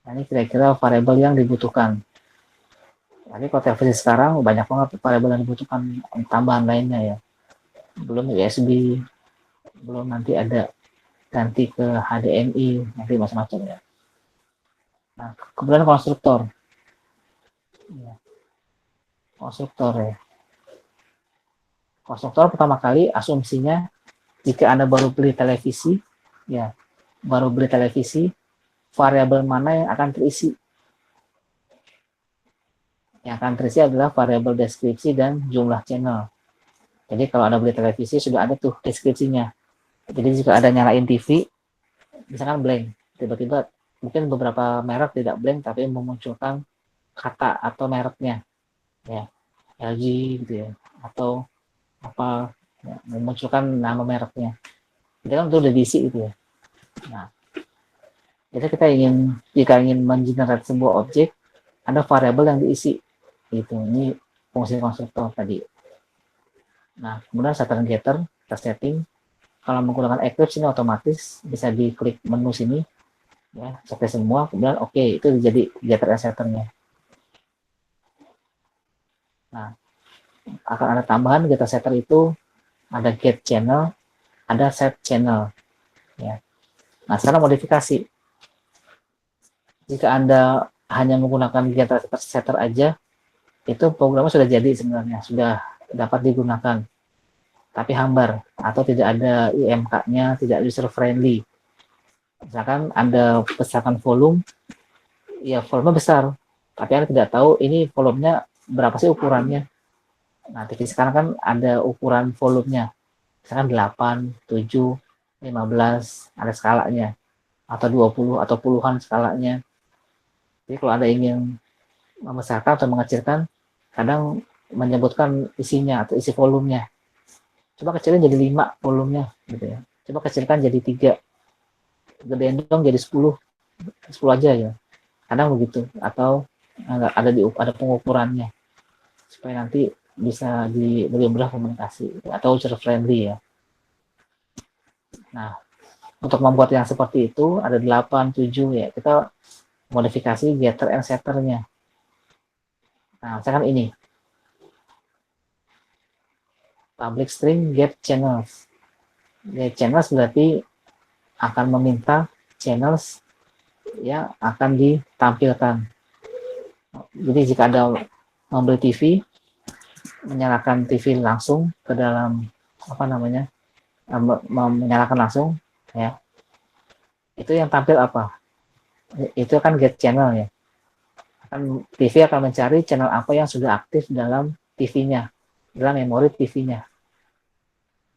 Nah, ini kira-kira variabel yang dibutuhkan. Tapi kalau televisi sekarang banyak banget variabel yang dibutuhkan, tambahan lainnya ya. Belum USB, belum nanti ada ganti ke HDMI, nanti macam-macam ya. Nah, kemudian konstruktor. Ya. Konstruktor ya. Konstruktor pertama kali asumsinya jika Anda baru beli televisi, ya, baru beli televisi, variabel mana yang akan terisi? Yang akan terisi adalah variabel deskripsi dan jumlah channel. Jadi kalau Anda beli televisi sudah ada tuh deskripsinya. Jadi jika ada nyalain TV, misalkan blank, tiba-tiba mungkin beberapa merek tidak blank tapi memunculkan kata atau mereknya, ya LG gitu ya, atau apa, ya, memunculkan nama mereknya. Jadi kan itu udah diisi gitu ya. Nah, jadi jika ingin mengenerate sebuah objek, ada variabel yang diisi. Gitu. Ini fungsi konstruktor tadi. Nah, kemudian setter and getter, kita setting. Kalau menggunakan Eclipse ini otomatis bisa diklik menu sini, ya, set semua, kemudian oke, itu jadi getter and setternya. Nah, akan ada tambahan getter setter itu, ada get channel, ada set channel. Ya. Nah, sekarang modifikasi. Jika Anda hanya menggunakan getter setter aja, itu programnya sudah jadi sebenarnya, sudah dapat digunakan. Tapi hambar, atau tidak ada IMK-nya, tidak user friendly. Misalkan Anda besarkan volume, ya volume besar, tapi Anda tidak tahu ini volumenya berapa sih ukurannya. Nah, TV sekarang kan ada ukuran volumenya, misalkan 8, 7, 15, ada skalanya, atau 20, atau puluhan skalanya. Jadi kalau Anda ingin membesarkan atau mengecilkan, kadang menyebutkan isinya atau isi volumenya. Coba kecilin jadi 5 volumenya gitu ya. Coba kecilkan jadi 3. Gedein dong jadi 10. 10 aja ya. Kadang begitu. Atau ada pengukurannya supaya nanti bisa lebih mudah komunikasi atau user friendly ya. Nah, untuk membuat yang seperti itu ada 8, 7 ya. Kita modifikasi getter and setternya. Nah, misalkan ini public string get channels. Get channels berarti akan meminta channels yang akan ditampilkan. Jadi jika ada membeli TV, menyalakan TV langsung ke dalam menyalakan langsung ya. Itu yang tampil apa? Itu kan get channel ya. TV akan mencari channel apa yang sudah aktif dalam TV-nya, dalam memori TV-nya.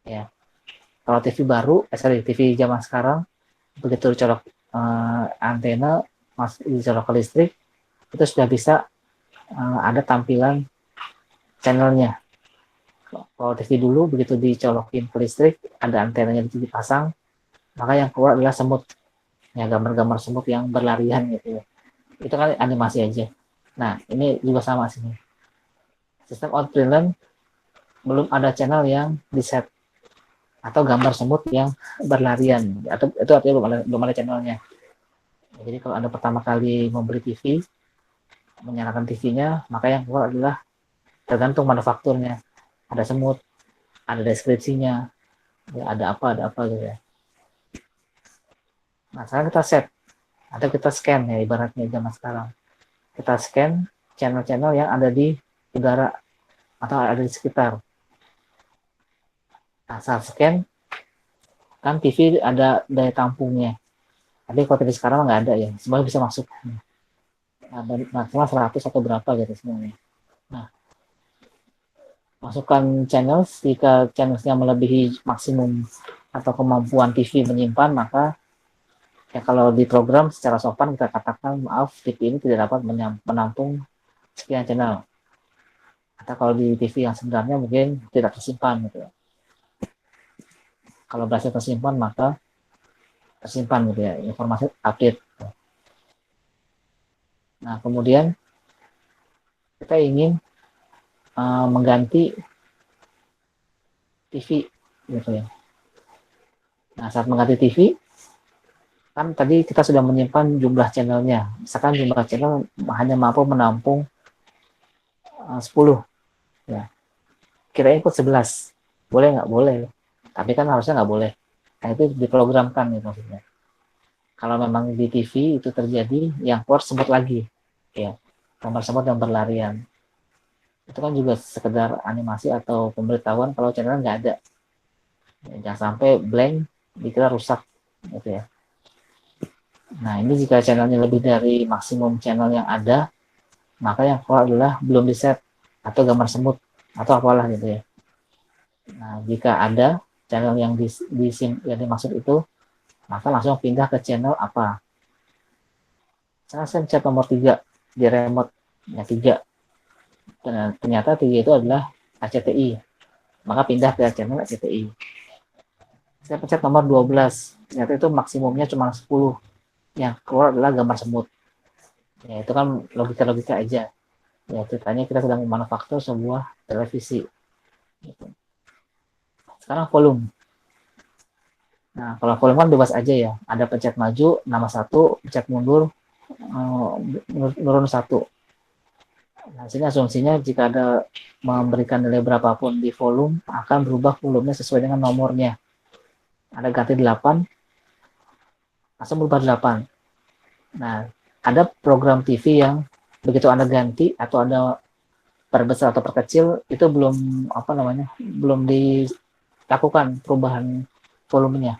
Ya. Kalau TV baru, TV zaman sekarang, begitu dicolok antena, dicolok ke listrik, itu sudah bisa ada tampilan channelnya. Kalau TV dulu, begitu dicolokin ke listrik, ada antenanya dipasang, maka yang keluar adalah semut. Ya, gambar-gambar semut yang berlarian gitu ya. Itu kan animasi aja. Nah, ini juga sama sih. Sistem OutPrint belum ada channel yang di set atau gambar semut yang berlarian, atau itu artinya belum ada channelnya. Jadi kalau Anda pertama kali membeli TV, menyalakan TV-nya, maka yang keluar adalah tergantung manufakturnya. Ada semut, ada deskripsinya, ya, ada apa gitu ya. Nah, sekarang kita set atau kita scan ya, ibaratnya zaman sekarang. Kita scan channel-channel yang ada di udara atau ada di sekitar. Nah, saat scan, kan TV ada daya tampungnya. Tapi kalau TV sekarang nggak ada ya, semuanya bisa masuk. Nah, maksimal 100 atau berapa gitu semuanya. Nah, masukkan channel, jika channelnya melebihi maksimum atau kemampuan TV menyimpan, maka ya kalau di program secara sopan kita katakan, maaf, TV ini tidak dapat menampung sekian channel. Atau kalau di TV yang sebenarnya mungkin tidak tersimpan gitu ya. Kalau berhasil tersimpan, maka tersimpan gitu ya, informasi update. Nah, kemudian kita ingin mengganti TV gitu ya. Nah, saat mengganti TV, kan tadi kita sudah menyimpan jumlah channelnya. Misalkan jumlah channel hanya mampu menampung 10 ya. Kira input 11. Boleh nggak? Boleh. Tapi kan harusnya nggak boleh. Nah, itu diprogramkan gitu maksudnya. Kalau memang di TV itu terjadi, yang keluar semut lagi. Ya, gambar semut yang berlarian. Itu kan juga sekedar animasi atau pemberitahuan kalau channel nggak ada. Ya, jangan sampai blank, dikira rusak gitu ya. Nah, ini jika channelnya lebih dari maksimum channel yang ada, maka yang keluar adalah belum di set atau gambar semut atau apalah gitu ya. Nah, jika ada channel yang yang dimaksud itu, maka langsung pindah ke channel apa. Saya pencet nomor 3 di remote ya 3. Dan ternyata 3 itu adalah ACTI. Maka pindah ke channel ACTI. Saya pencet nomor 12. Ternyata itu maksimumnya cuma 10. Yang keluar adalah gambar semut. Ya, itu kan logika-logika aja. Ya, ceritanya kita sedang memanufaktur sebuah televisi. Gitu. Sekarang volume. Nah, kalau volume kan bebas aja ya. Ada pencet maju, nama 1, pencet mundur, nurun 1. Nah, sini asumsinya jika ada memberikan nilai berapapun di volume, akan berubah volumenya sesuai dengan nomornya. Ada ganti 8, langsung berubah 8. Nah, ada program TV yang begitu Anda ganti atau Anda perbesar atau perkecil, itu belum dilakukan perubahan volumenya.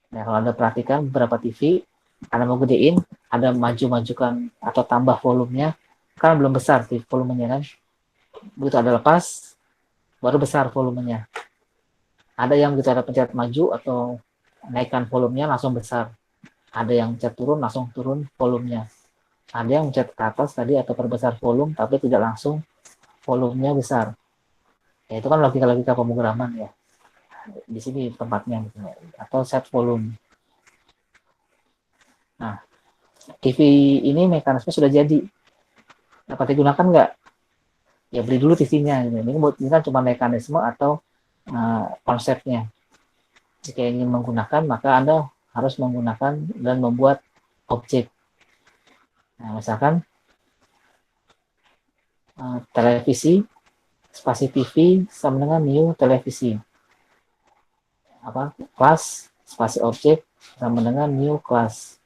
Nah, kalau Anda perhatikan beberapa TV, Anda mau gedein, ada maju-majukan atau tambah volumenya, kan belum besar volumenya kan. Begitu ada lepas, baru besar volumenya. Ada yang begitu ada pencet maju atau naikkan volumenya langsung besar. Ada yang pencet turun langsung turun volumenya. Ada yang pencet ke atas tadi atau perbesar volume tapi tidak langsung volumenya besar. Ya, itu kan logika-logika pemrograman ya. di sini tempatnya gitu, atau set volume. Nah, TV ini mekanisme sudah jadi, dapat digunakan nggak? Ya beli dulu TV-nya. Gitu. Ini kan cuma mekanisme atau konsepnya. Jika ingin menggunakan, maka Anda harus menggunakan dan membuat objek. Nah, misalkan televisi, spasi TV sama dengan new televisi. Kelas, spasi objek sama dengan new kelas.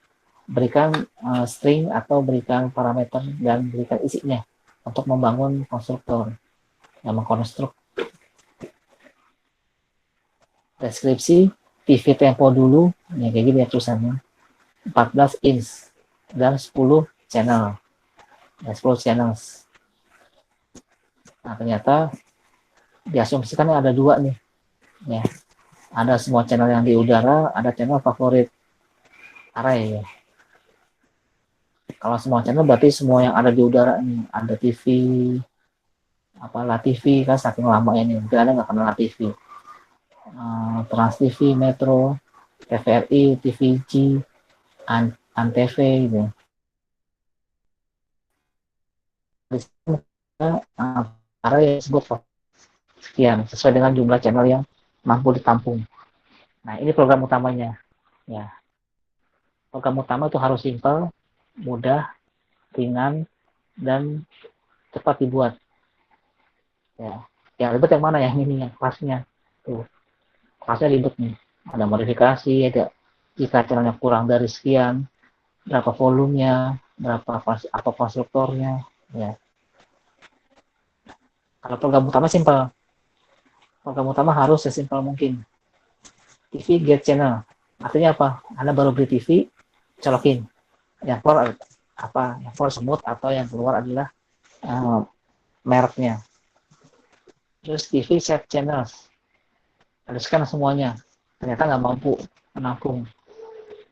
Berikan string atau berikan parameter dan berikan isinya untuk membangun konstruktor yang mengkonstruk. Deskripsi TV tempo dulu, ya kayak gini ya tulisannya, 14 inch dan 10 channel, ya 10 channels. Nah ternyata diasumsikan ada dua nih, ya ada semua channel yang di udara, ada channel favorit array ya. Kalau semua channel berarti semua yang ada di udara nih, ada TV, TV kan saking lama ini, mungkin ada nggak kenal TV. Trans TV, Metro, TVRI, TVG, Antv gitu. Array disebut sekian sesuai dengan jumlah channel yang mampu ditampung. Nah ini program utamanya. Ya, program utama itu harus simpel, mudah, ringan, dan cepat dibuat. Ya, yang ribet yang mana? Yang ini, yang kelasnya. Tuh, kelasnya ribet nih. Ada modifikasi, ada jika channelnya kurang dari sekian, berapa volumenya, berapa apa konstruktornya. Ya. Kalau program utama simpel. Program utama harus sesimpel mungkin. TV get channel. Artinya apa? Anda baru beli TV, colokin. Yang keluar apa? Yang keluar semut atau yang keluar adalah mereknya. Terus TV set channels. Haruskan semuanya. Ternyata nggak mampu menampung.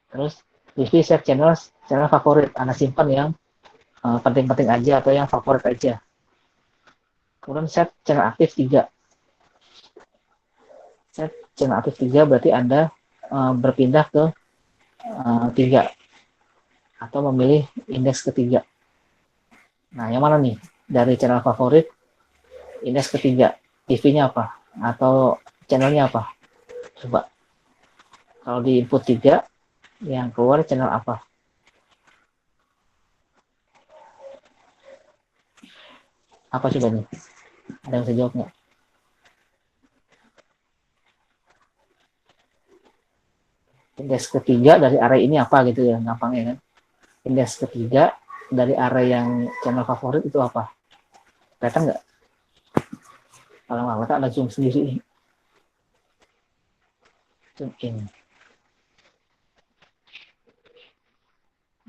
Terus TV set channels, channel favorit. Anda simpan yang penting-penting aja atau yang favorit aja. Kemudian set channel aktif 3. Set channel aktif 3 berarti Anda berpindah ke 3 atau memilih indeks ketiga. Nah, yang mana nih? Dari channel favorit, indeks ketiga, TV-nya apa? Atau channelnya apa? Coba. Kalau di input 3, yang keluar channel apa? Apa coba nih? Ada yang bisa jawab nggak? Indeks ketiga dari array ini apa gitu ya, gampangnya kan? Indeks ketiga dari array yang channel favorit itu apa? Kelihatan nggak? Kalau nggak kelihatan ada zoom sendiri. Zoom in.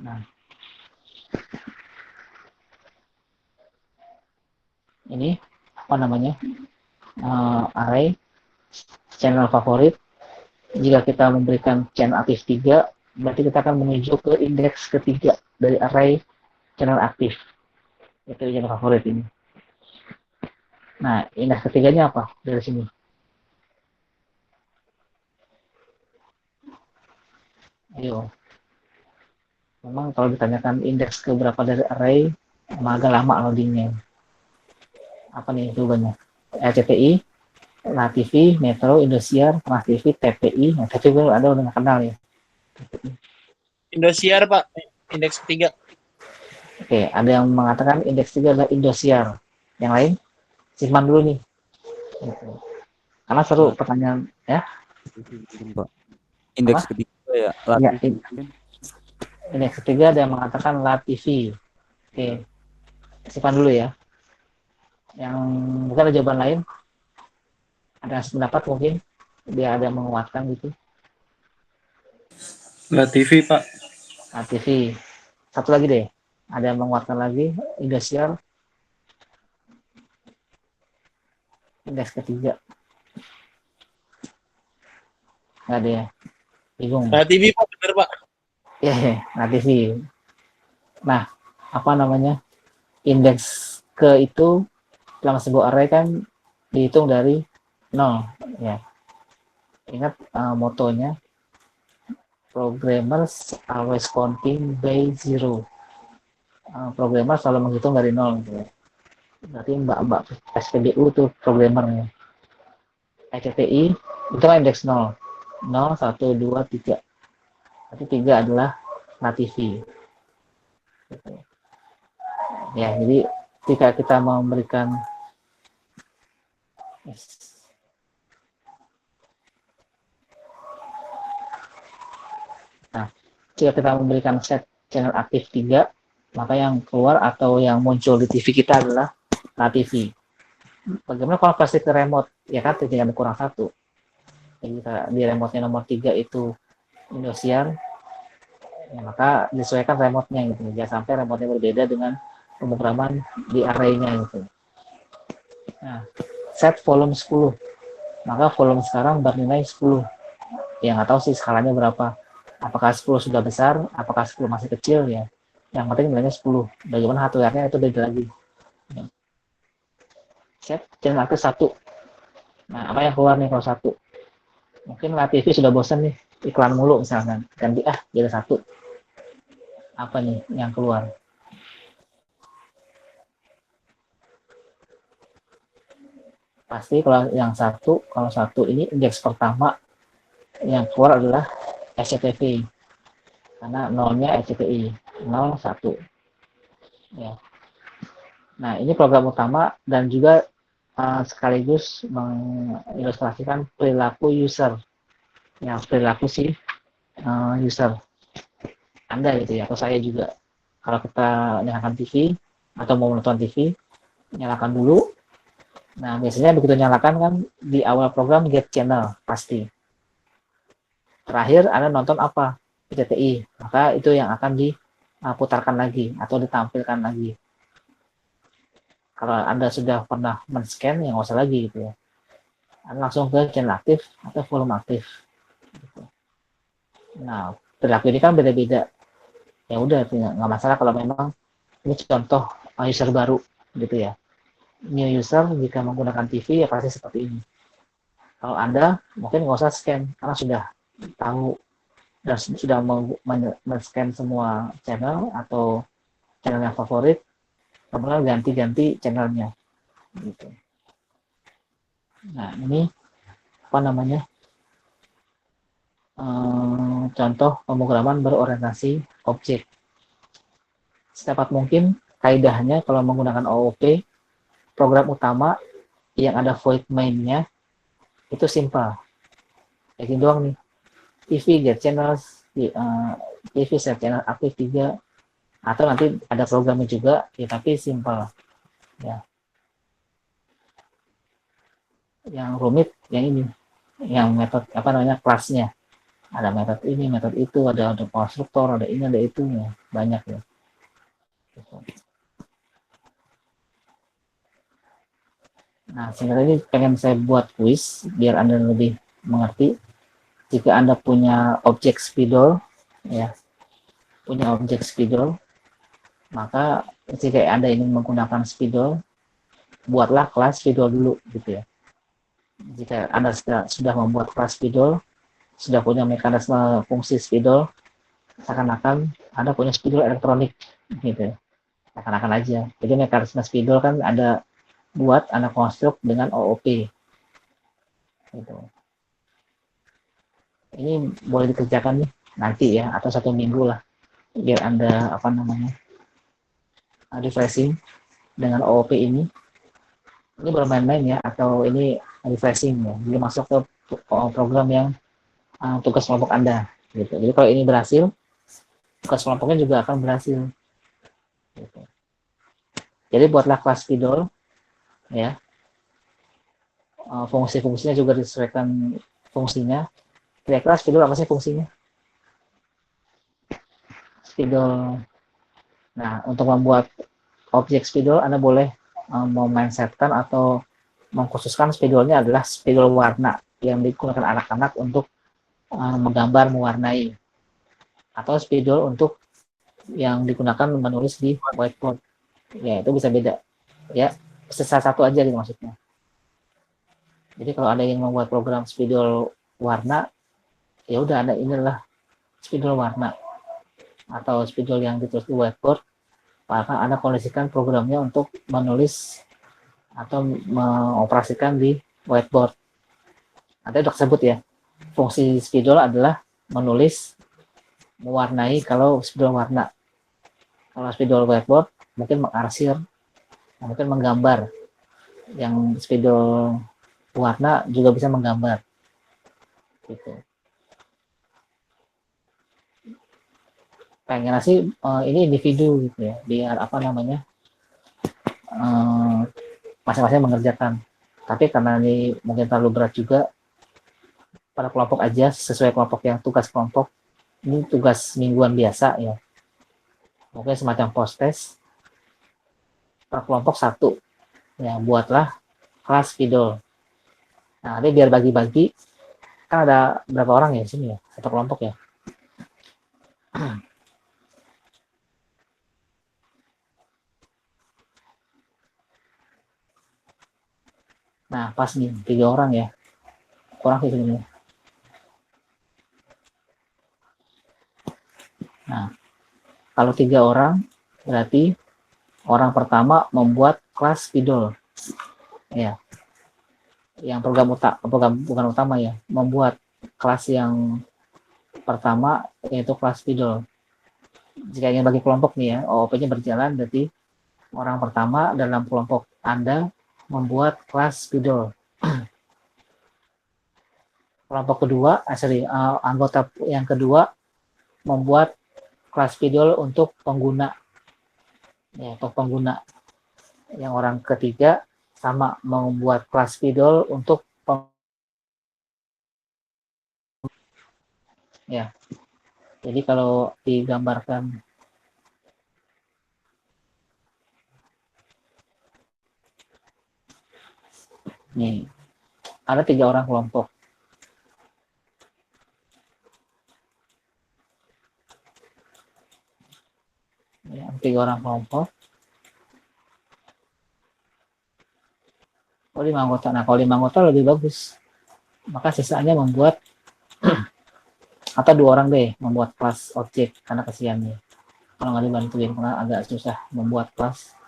Nah, ini apa namanya? Array channel favorit. Jika kita memberikan channel aktif 3, berarti kita akan menuju ke indeks ketiga dari array channel aktif. Itu channel favorit ini. Nah, indeks ketiganya apa dari sini? Ayo. Memang kalau ditanyakan indeks ke berapa dari array, agak lama loadingnya. Apa nih jawabannya? RCTI, LaTV, Metro, Indosiar, Trans TV, TPI. Nah, TPI ada udah kenal ya.
Indosiar, Pak. Indeks ketiga.
Oke, ada yang mengatakan indeks 3 adalah Indosiar. Yang lain, simpan dulu nih. Karena seru pertanyaan ya.
Indeks ketiga ya.
Ya, indeks ketiga ada yang mengatakan LaTV. Oke, simpan dulu ya. Yang mungkin ada jawaban lain, ada pendapat mungkin dia ada yang menguatkan gitu.
LaTV, Pak.
LaTV. Satu lagi deh, ada yang menguatkan lagi, Indosiar. Indeks ketiga. Nggak ada ya? Bingung.
LaTV, Pak. Bener, Pak.
Ya, LaTV. Nah, apa namanya? Indeks ke itu dalam sebuah array kan dihitung dari 0 ya. Ingat motonya, programmers always counting by zero. Programmer selalu menghitung dari nol gitu ya. Berarti mbak-mbak SPBU tuh programmernya. ECTI itu kan indeks 0. 0, 1, 2, 3. Berarti 3 adalah nativi. Gitu. Ya, jadi ketika kita memberikan jika kita memberikan set channel aktif 3, maka yang keluar atau yang muncul di TV kita adalah nativi. Bagaimana kalau pasti ke remote? Ya kan tinggal kurang 1. Jadi di remote-nya nomor 3 itu Indosiar, ya maka disesuaikan remote-nya gitu. Jangan sampai remote-nya berbeda dengan pemrograman di array-nya gitu. Nah, set volume 10. Maka volume sekarang bernilai 10. Ya nggak tahu sih skalanya berapa. Apakah 10 sudah besar, apakah 10 masih kecil ya. Yang penting nilainya 10. Bagaimana hardware-nya itu beda lagi. Set channel aktif 1. Nah, apa yang keluar nih kalau 1? Mungkin TV sudah bosan nih, iklan mulu misalkan. Ganti jadi 1. Apa nih yang keluar? Pasti kalau yang 1, kalau 1 ini indeks pertama yang keluar adalah SCTV. Karena nolnya SCTI, 0, 1. Ya. Nah, ini program utama dan juga sekaligus mengilustrasikan perilaku user. Ya, perilaku si user. Anda gitu ya, atau saya juga. Kalau kita nyalakan TV atau mau menonton TV, nyalakan dulu. Nah, biasanya begitu nyalakan kan di awal program get channel pasti. Terakhir Anda nonton apa? PCTI. Maka itu yang akan diputarkan lagi atau ditampilkan lagi. Kalau Anda sudah pernah men-scan, ya nggak usah lagi gitu ya. Anda langsung ke channel aktif atau volume aktif. Gitu. Nah, perilaku ini kan beda-beda. Ya udah, nggak masalah kalau memang ini contoh user baru gitu ya. New user jika menggunakan TV ya pasti seperti ini. Kalau Anda mungkin nggak usah scan karena sudah tahu dan sudah men-scan semua channel atau channel yang favorit, kemudian ganti-ganti channelnya. Gitu. Nah ini apa namanya? Contoh pemrograman berorientasi objek. Sedapat mungkin kaidahnya kalau menggunakan OOP, program utama yang ada void main-nya itu simple. Kayak gini doang nih. TV get channels, TV set channel aktif 3, atau nanti ada programnya juga, ya, tapi simple. Ya. Yang rumit yang ini, yang metode apa namanya kelasnya. Ada metode ini, metode itu, ada konstruktor, ada ini, ada itu, ya. Banyak ya. Nah, sebenarnya ini pengen saya buat kuis biar Anda lebih mengerti. Jika Anda punya objek spidol, ya, punya objek spidol, maka jika Anda ingin menggunakan spidol, buatlah kelas spidol dulu, gitu ya. Jika Anda sudah membuat kelas spidol, sudah punya mekanisme fungsi spidol, seakan-akan Anda punya spidol elektronik, gitu ya. Seakan-akan aja. Jadi mekanisme spidol kan ada buat Anda konstruk dengan OOP. Gitu. Ini boleh dikerjakan nih nanti ya, atau 1 minggu lah, biar Anda apa namanya refreshing dengan OOP ini. Ini bermain-main ya, atau ini refreshing ya. Jadi masuk ke program yang tugas kelompok Anda. Gitu. Jadi kalau ini berhasil, tugas kelompoknya juga akan berhasil. Gitu. Jadi buatlah kelas spidol, ya. Fungsi-fungsinya juga disesuaikan fungsinya. Kira-kira spidol apa sih fungsinya? Spidol. Nah, untuk membuat objek spidol, Anda boleh memansetkan atau mengkhususkan spidolnya adalah spidol warna yang digunakan anak-anak untuk menggambar, mewarnai, atau spidol untuk yang digunakan menulis di whiteboard. Ya, itu bisa beda. Ya, salah satu aja gitu maksudnya. Jadi kalau ada yang membuat program spidol warna, ya udah ada inilah spidol warna atau spidol yang ditulis di whiteboard, maka Anda kondisikan programnya untuk menulis atau mengoperasikan di whiteboard. Nanti udah sebut ya, fungsi spidol adalah menulis, mewarnai kalau spidol warna. Kalau spidol whiteboard mungkin mengarsir, mungkin menggambar. Yang spidol warna juga bisa menggambar. Gitu. Pengen sih ini individu gitu ya, biar apa namanya masing-masing mengerjakan. Tapi karena ini mungkin terlalu berat juga, pada kelompok aja sesuai kelompok yang tugas kelompok. Ini tugas mingguan biasa ya, mungkin semacam post test per kelompok satu ya, buatlah kelas spidol. Nah, nanti biar bagi-bagi, kan ada berapa orang ya di sini ya, satu kelompok ya. Nah, pas nih 3 orang ya, kurang sih ini. Nah, kalau 3 orang berarti orang pertama membuat kelas spidol ya, yang program bukan utama ya, membuat kelas yang pertama yaitu kelas spidol. Jika ingin bagi kelompok nih ya, OOP-nya berjalan, berarti orang pertama dalam kelompok Anda membuat kelas spidol. Kelompok kedua, anggota yang kedua membuat kelas spidol untuk pengguna. Ya, untuk pengguna. Yang orang ketiga sama membuat kelas spidol untuk ya. Jadi kalau digambarkan nih, ada 3 orang kelompok. Ya, 3 orang kelompok. Oh, 5 anggota. Nah, kalau 5 anggota lebih bagus. Maka sisanya membuat atau 2 orang deh membuat kelas objek, karena kasihan nih kalau nggak dibantuin, karena agak susah membuat kelas.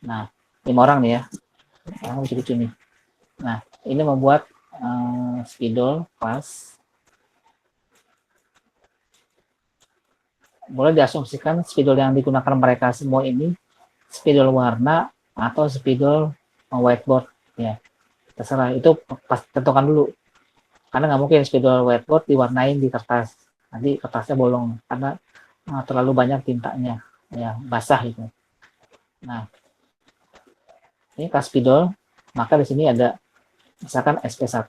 Nah, 5 orang nih ya, yang lucu-lucu nih. Nah, ini membuat spidol kelas. Boleh diasumsikan spidol yang digunakan mereka semua ini spidol warna atau spidol whiteboard ya, terserah, itu pas tentukan dulu, karena nggak mungkin spidol whiteboard diwarnain di kertas, nanti kertasnya bolong karena terlalu banyak tintanya ya, basah itu. Nah, ini kelas spidol, maka di sini ada misalkan SP1,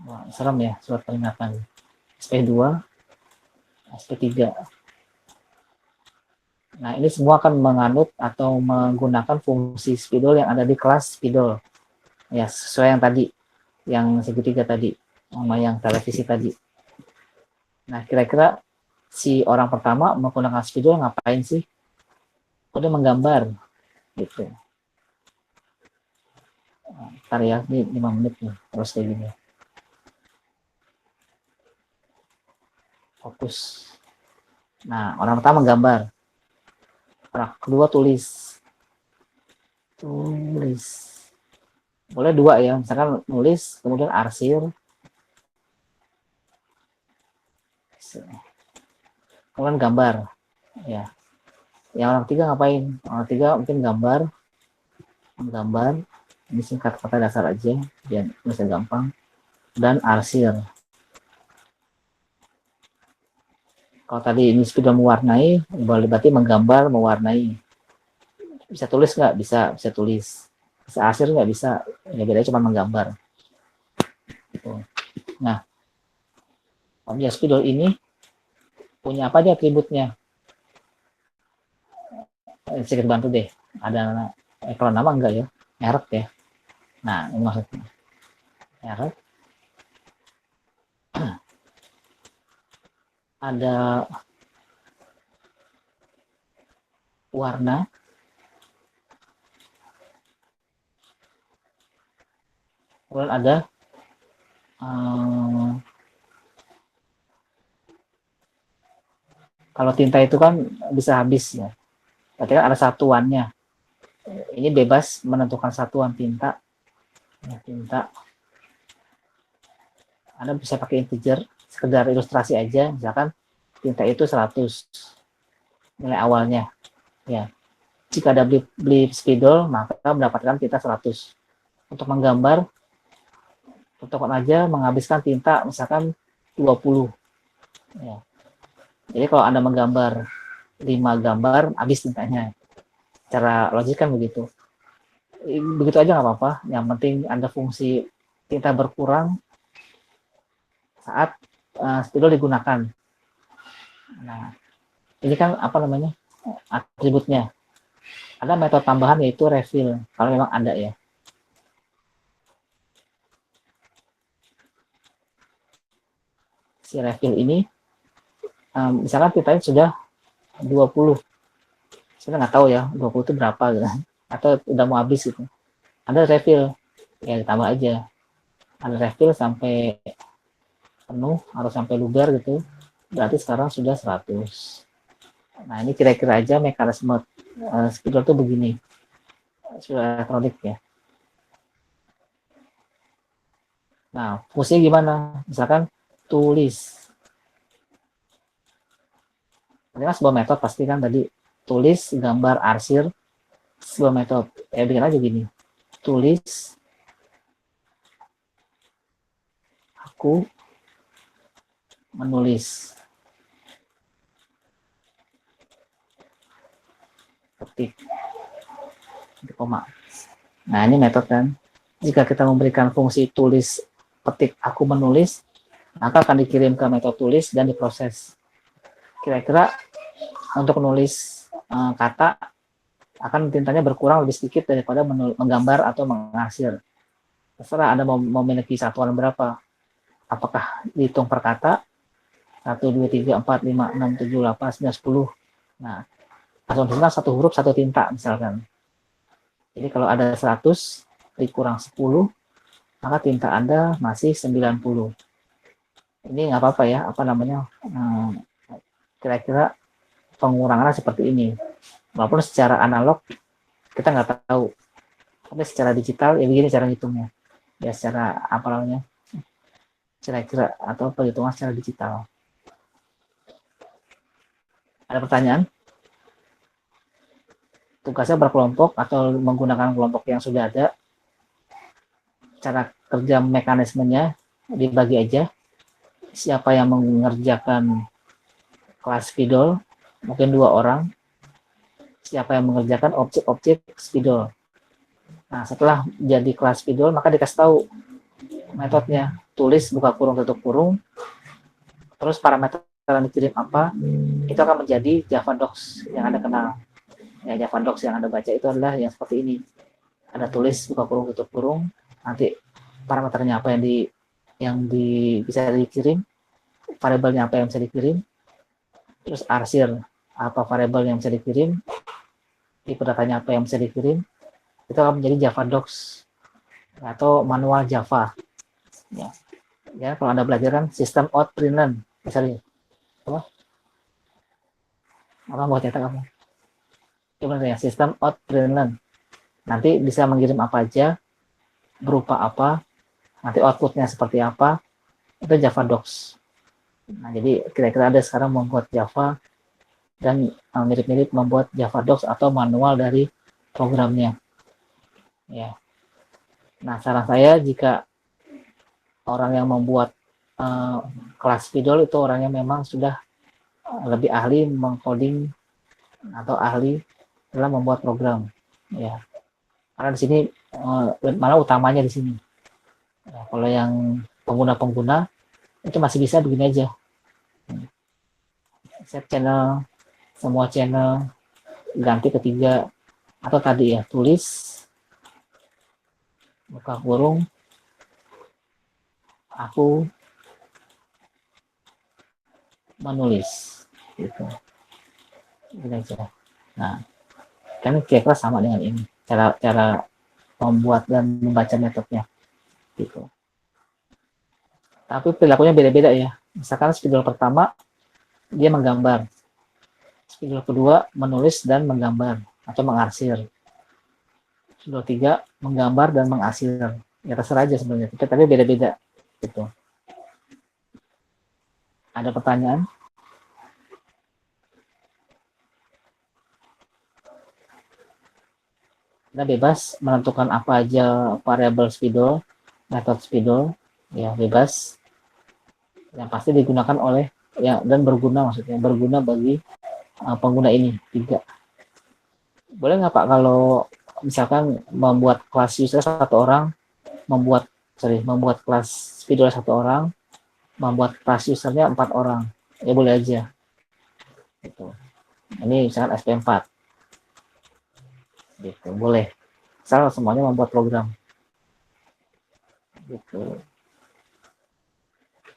wah, serem ya surat peringatan, SP2, SP3. Nah, ini semua akan menganut atau menggunakan fungsi spidol yang ada di kelas spidol ya, sesuai yang tadi, yang segitiga tadi sama yang televisi tadi. Nah, kira-kira si orang pertama menggunakan spidol ngapain sih? Udah menggambar gitu. Ntar ya, ini 5 menit nih terus kayak gini, fokus. Nah, orang pertama menggambar, orang kedua tulis, boleh 2 ya, misalkan nulis kemudian arsir, kemudian gambar ya. Yang orang ketiga ngapain? Orang ketiga mungkin gambar, ini singkat kata dasar aja biar bisa gampang, dan arsir. Kalau tadi ini sudah mewarnai, berarti menggambar, mewarnai. Bisa tulis nggak? Bisa tulis. Bisa arsir nggak? Bisa. Ya bedanya cuma menggambar. Nah, objek spidol ini punya apa aja atributnya? Sedikit bantu deh. Ada kalau nama enggak ya? Merek ya. Nah, ini maksudnya. Merek. Ada warna. Kemudian ada eh, kalau tinta itu kan bisa habis ya, berarti kan ada satuannya. Ini bebas menentukan satuan tinta. Ya, tinta Anda bisa pakai integer, sekedar ilustrasi aja, misalkan tinta itu 100 nilai awalnya. Ya, jika ada beli spidol, maka mendapatkan tinta 100. Untuk menggambar, contohkan aja menghabiskan tinta misalkan 20. Ya. Jadi kalau Anda menggambar 5 gambar, habis tintanya. Cara logik kan begitu. Begitu aja nggak apa-apa. Yang penting ada fungsi tinta berkurang saat spidol digunakan. Nah, ini kan apa namanya atributnya. Ada metode tambahan yaitu refill kalau memang ada ya. Si refill ini misalkan tintanya sudah 20. Saya nggak tahu ya 20 itu berapa gitu. Atau udah mau habis gitu. Ada refill, ya ditambah aja. Ada refill sampai penuh atau sampai luber gitu. Berarti sekarang sudah 100. Nah, ini kira-kira aja mekanisme spidol itu begini. Sudah elektronik ya. Nah, fungsinya gimana? Misalkan tulis. Ini kan sebuah metode pasti kan tadi. Tulis, gambar, arsir, sebuah metode. Ya bikin aja gini. Tulis, aku menulis. Ketik. Koma. Nah, ini metode kan. Jika kita memberikan fungsi tulis, ketik, aku menulis, maka akan dikirim ke metode tulis dan diproses. Kira-kira untuk menulis kata akan tintanya berkurang lebih sedikit daripada menggambar atau mengarsir. Terserah Anda mau memiliki satuan berapa. Apakah dihitung per kata? 1, 2, 3, 4, 5, 6, 7, 8, 9, 10. Nah, asumsinya satu huruf, satu tinta misalkan. Jadi kalau ada 100 dikurang 10, maka tinta Anda masih 90. Ini nggak apa-apa ya, apa namanya, kira-kira pengurangannya seperti ini. Walaupun secara analog kita nggak tahu, tapi secara digital ya begini cara hitungnya. Ya secara apa namanya, kira-kira atau perhitungan secara digital. Ada pertanyaan? Tugasnya berkelompok atau menggunakan kelompok yang sudah ada. Cara kerja mekanismenya dibagi aja. Siapa yang mengerjakan kelas spidol, mungkin 2 orang. Siapa yang mengerjakan objek-objek spidol. Nah, setelah jadi kelas spidol, maka dikasih tahu metodenya. Tulis, buka kurung, tutup kurung. Terus parameter yang dikirim apa, itu akan menjadi Java Docs yang Anda kenal. Ya, Java Docs yang Anda baca itu adalah yang seperti ini. Ada tulis, buka kurung, tutup kurung. Nanti parameternya apa yang bisa dikirim, variabelnya apa yang bisa dikirim, terus arsir apa variabel yang bisa dikirim, tipe datanya apa yang bisa dikirim, itu akan menjadi Java Docs atau manual Java. Ya, kalau Anda belajar kan sistem out print learn, misalnya apa mau cetak apa? Gimana ya, sistem out print learn. Nanti bisa mengirim apa aja, berupa apa, nanti outputnya seperti apa, itu Java Docs. Nah, jadi kira-kira Anda sekarang membuat Java dan mirip-mirip membuat Java Docs atau manual dari programnya. Ya. Nah, saran saya jika orang yang membuat kelas spidol itu orangnya memang sudah lebih ahli mengcoding atau ahli dalam membuat program. Ya. Karena di sini malah utamanya di sini. Ya, kalau yang pengguna-pengguna itu masih bisa begini aja. Set channel, semua channel, ganti ketiga, atau tadi ya, tulis, buka kurung, aku menulis. Gitu. Gitu aja. Nah, kan kira-kira sama dengan ini. Cara membuat dan membaca metodenya. Gitu. Tapi perilakunya beda-beda ya. Misalkan spidol pertama dia menggambar, spidol kedua menulis dan menggambar atau mengarsir, spidol tiga menggambar dan mengarsir. Ya terserah aja sebenarnya, tapi beda-beda gitu. Ada pertanyaan? Anda bebas menentukan apa aja variabel spidol, metode spidol, ya bebas. Yang pasti digunakan oleh ya dan berguna, maksudnya berguna bagi pengguna ini tiga. Boleh nggak Pak kalau misalkan membuat kelas user satu orang, membuat kelas spidol satu orang, membuat kelas usernya 4 orang, ya boleh aja. Gitu. Ini misalkan SP4, gitu boleh. Asal semuanya membuat program. Gitu.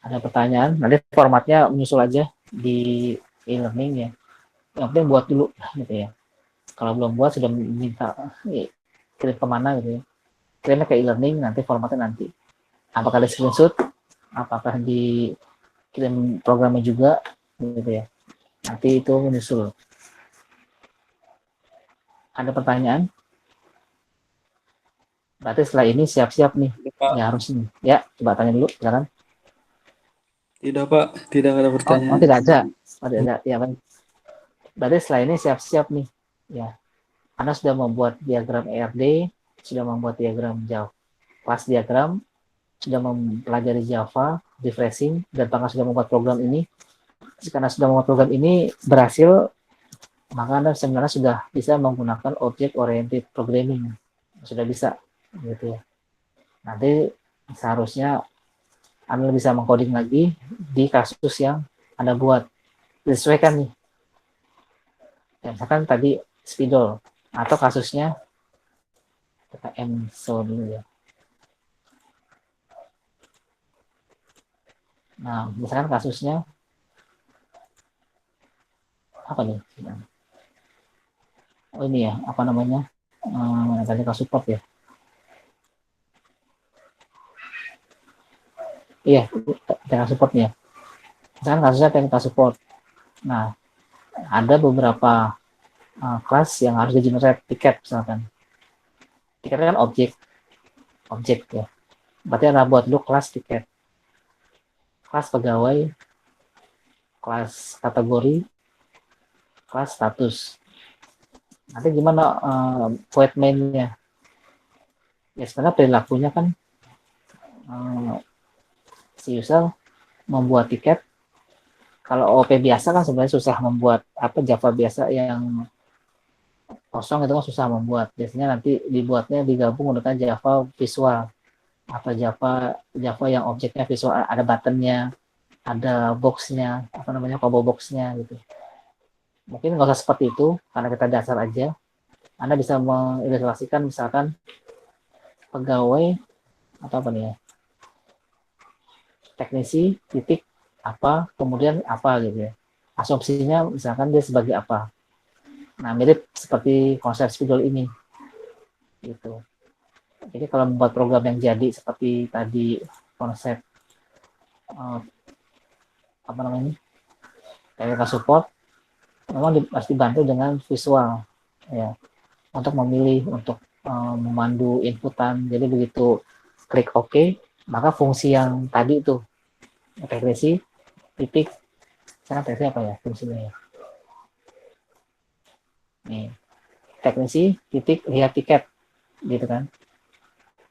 Ada pertanyaan? Nanti formatnya menyusul aja di e-learning ya. Yang penting buat dulu gitu ya. Kalau belum buat sudah minta kirim kemana gitu ya. Kirimnya ke e-learning, nanti formatnya nanti. Apakah di screenshot? Apakah dikirim programnya juga gitu ya. Nanti itu menyusul. Ada pertanyaan? Berarti setelah ini siap-siap nih.
Pak.
Ya harus nih. Ya, coba tanya dulu sekarang.
Tidak, Pak. Tidak ada pertanyaan.
Oh, tidak ada. Oh, tidak ada. Ya, baik. Berarti setelah ini siap-siap nih. Ya. Anda sudah membuat diagram ERD, sudah membuat diagram Java, kelas diagram, sudah mempelajari Java, refreshing, dan bahkan sudah membuat program ini. Karena sudah membuat program ini berhasil, maka Anda sebenarnya sudah bisa menggunakan object oriented programming. Sudah bisa, gitu ya. Nanti seharusnya Anda bisa mengcoding lagi di kasus yang Anda buat. Disesuaikan nih. Ya, misalkan tadi spidol, atau kasusnya kita MSO dulu ya. Nah, misalkan kasusnya apa nih? Oh ini ya, apa namanya? Technical support ya. Iya, technical supportnya. Misalkan kasusnya technical support. Nah, ada beberapa kelas yang harus di-generate tiket misalkan. Tiket kan objek ya. Berarti Anda buat dulu kelas tiket. Kelas pegawai, kelas kategori, kelas status. Nanti gimana void main-nya? Ya sebenarnya perilakunya kan si user membuat tiket. Kalau OP biasa kan sebenarnya susah membuat, apa Java biasa yang kosong itu kan susah membuat. Biasanya nanti dibuatnya digabung dengan Java visual atau Java yang objeknya visual, ada buttonnya, ada boxnya, apa namanya, combo boxnya gitu. Mungkin nggak usah seperti itu karena kita dasar aja. Anda bisa mengilustrasikan misalkan pegawai atau apa nih ya, teknisi titik apa kemudian apa gitu ya, asumsinya misalkan dia sebagai apa. Nah mirip seperti konsep spidol ini gitu. Jadi kalau membuat program yang jadi seperti tadi konsep apa namanya technical support, memang harus dibantu dengan visual ya, untuk memilih, untuk memandu inputan. Jadi begitu klik OK, maka fungsi yang tadi itu teknisi titik, sekarang teknisi apa ya fungsinya ya, nih teknisi titik lihat tiket gitu kan,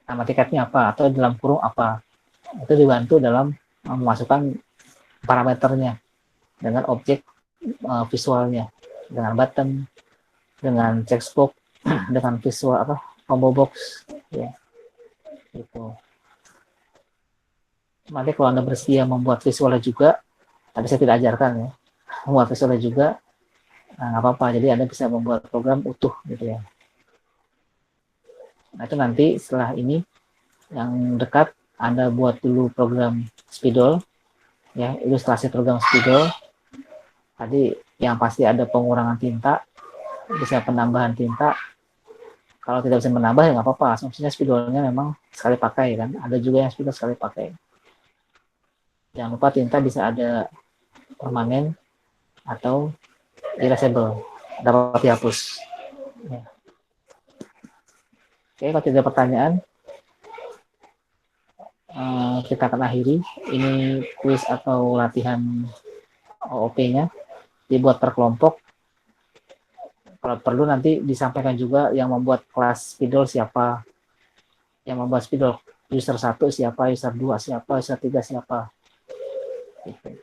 nama tiketnya apa atau dalam kurung apa, itu dibantu dalam memasukkan parameternya dengan objek visualnya, dengan button, dengan checkbox, dengan visual apa combo box ya gitu. Nanti kalau Anda bersedia membuat visualnya juga, tapi saya tidak ajarkan ya, membuat visualnya juga, nah nggak apa-apa, jadi Anda bisa membuat program utuh gitu ya. Nah itu nanti setelah ini yang dekat Anda buat dulu program spidol ya, ilustrasi program spidol. Tadi yang pasti ada pengurangan tinta, bisa penambahan tinta. Kalau tidak bisa menambah ya nggak apa-apa, asumsinya spidolnya memang sekali pakai kan, ada juga yang spidol sekali pakai. Jangan lupa tinta bisa ada permanen atau erasable, dapat dihapus. Ya. Oke, kalau tidak ada pertanyaan, kita akan akhiri. Ini kuis atau latihan OOP-nya dibuat per kelompok. Kalau perlu nanti disampaikan juga yang membuat kelas spidol siapa, yang membuat spidol user 1 siapa, user 2 siapa, user 3 siapa. Gitu.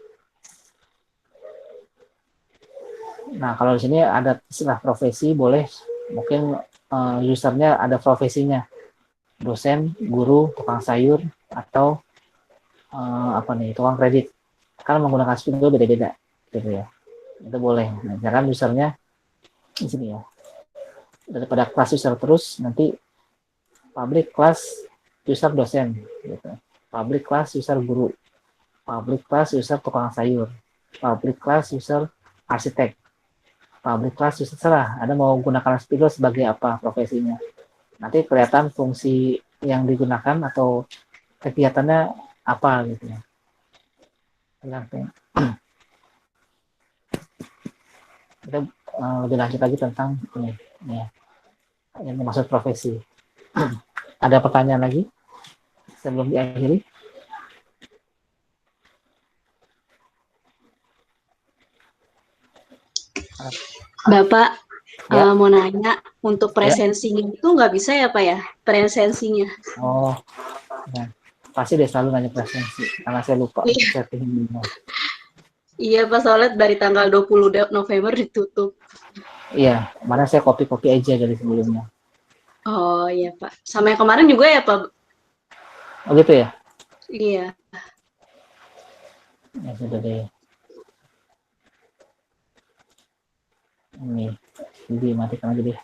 Nah, kalau di sini ada istilah profesi, boleh mungkin usernya ada profesinya, dosen, guru, tukang sayur, atau tukang kredit. Kan menggunakan spidol beda-beda, gitu ya. Itu boleh. Nah, jangan usernya di sini ya. Daripada kelas user terus, nanti public class user dosen, gitu. Public class user guru, public class user tukang sayur, public class user arsitek, public class user serah. Ada mau gunakan spidol sebagai apa profesinya. Nanti kelihatan fungsi yang digunakan atau kegiatannya apa gitu ya. Kita lebih lanjut lagi tentang ini ya, yang dimaksud profesi. Ada pertanyaan lagi sebelum diakhiri?
Bapak,
Ya.
mau nanya, untuk presensinya itu nggak bisa ya Pak ya? Presensinya.
Oh, ya. Pasti dia selalu nanya presensi, karena saya lupa settingnya.
Iya Pak, soalnya dari tanggal 20 November ditutup.
Iya, mana saya copy aja dari sebelumnya.
Oh iya Pak. Sama yang kemarin juga ya Pak?
Oh gitu ya?
Iya.
Ya sudah deh. Ini, jadi matikan aja deh.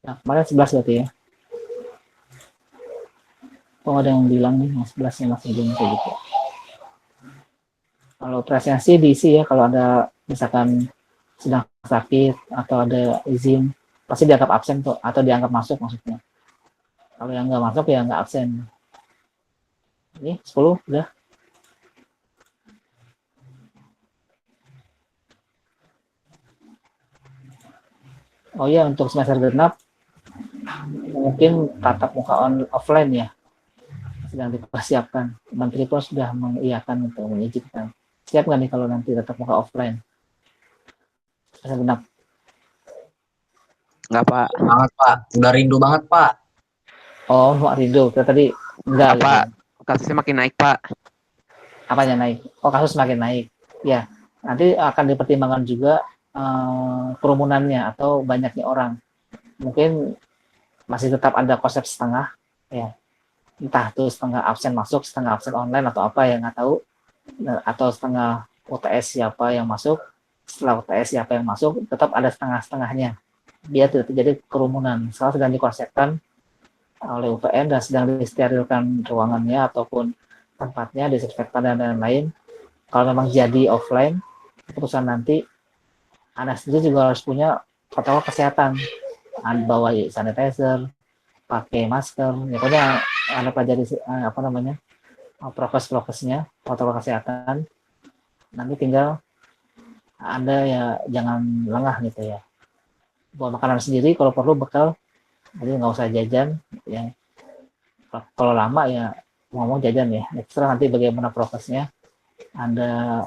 Nah, kemarin 11 berarti ya? Oh ada yang bilang nih, yang 11-nya masih belum kayak gitu. Kalau presensi diisi ya, kalau ada misalkan sedang sakit atau ada izin, pasti dianggap absen tuh, atau dianggap masuk maksudnya. Kalau yang nggak masuk ya nggak absen. Ini 10 udah. Oh iya, untuk semester genap mungkin tatap muka offline ya, sedang dipersiapkan. Menteri pun sudah mengiyakan untuk mengizinkan. Siap nggak nih kalau nanti tatap muka offline? Semester genap.
Enggak, Pak.
Banget Pak, udah rindu banget Pak.
Oh, Pak Rido, tadi enggak
Apa
gitu.
kasusnya makin naik, Pak?
Apanya naik? Oh, kasus makin naik. Ya, nanti akan dipertimbangkan juga kerumunannya atau banyaknya orang. Mungkin masih tetap ada konsep setengah, ya. Entah tuh setengah absen masuk, setengah absen online atau apa yang nggak tahu, atau setengah UTS siapa yang masuk, setelah UTS siapa yang masuk, tetap ada setengah-setengahnya. Biar tidak terjadi kerumunan. Sekarang sedang dikonsepkan oleh UPN dan sedang disterilkan ruangannya ataupun tempatnya, disinfektan dan lain-lain. Kalau memang jadi offline, keputusan nanti Anda sendiri juga harus punya protokol kesehatan, bawa sanitizer, pakai masker, ya pokoknya Anda pelajari prokes-prokesnya, protokol kesehatan. Nanti tinggal Anda ya jangan lengah gitu ya. Bawa makanan sendiri, kalau perlu bekal, jadi nggak usah jajan ya. Kalau lama ya ngomong jajan ya, terserah nanti bagaimana prokesnya Anda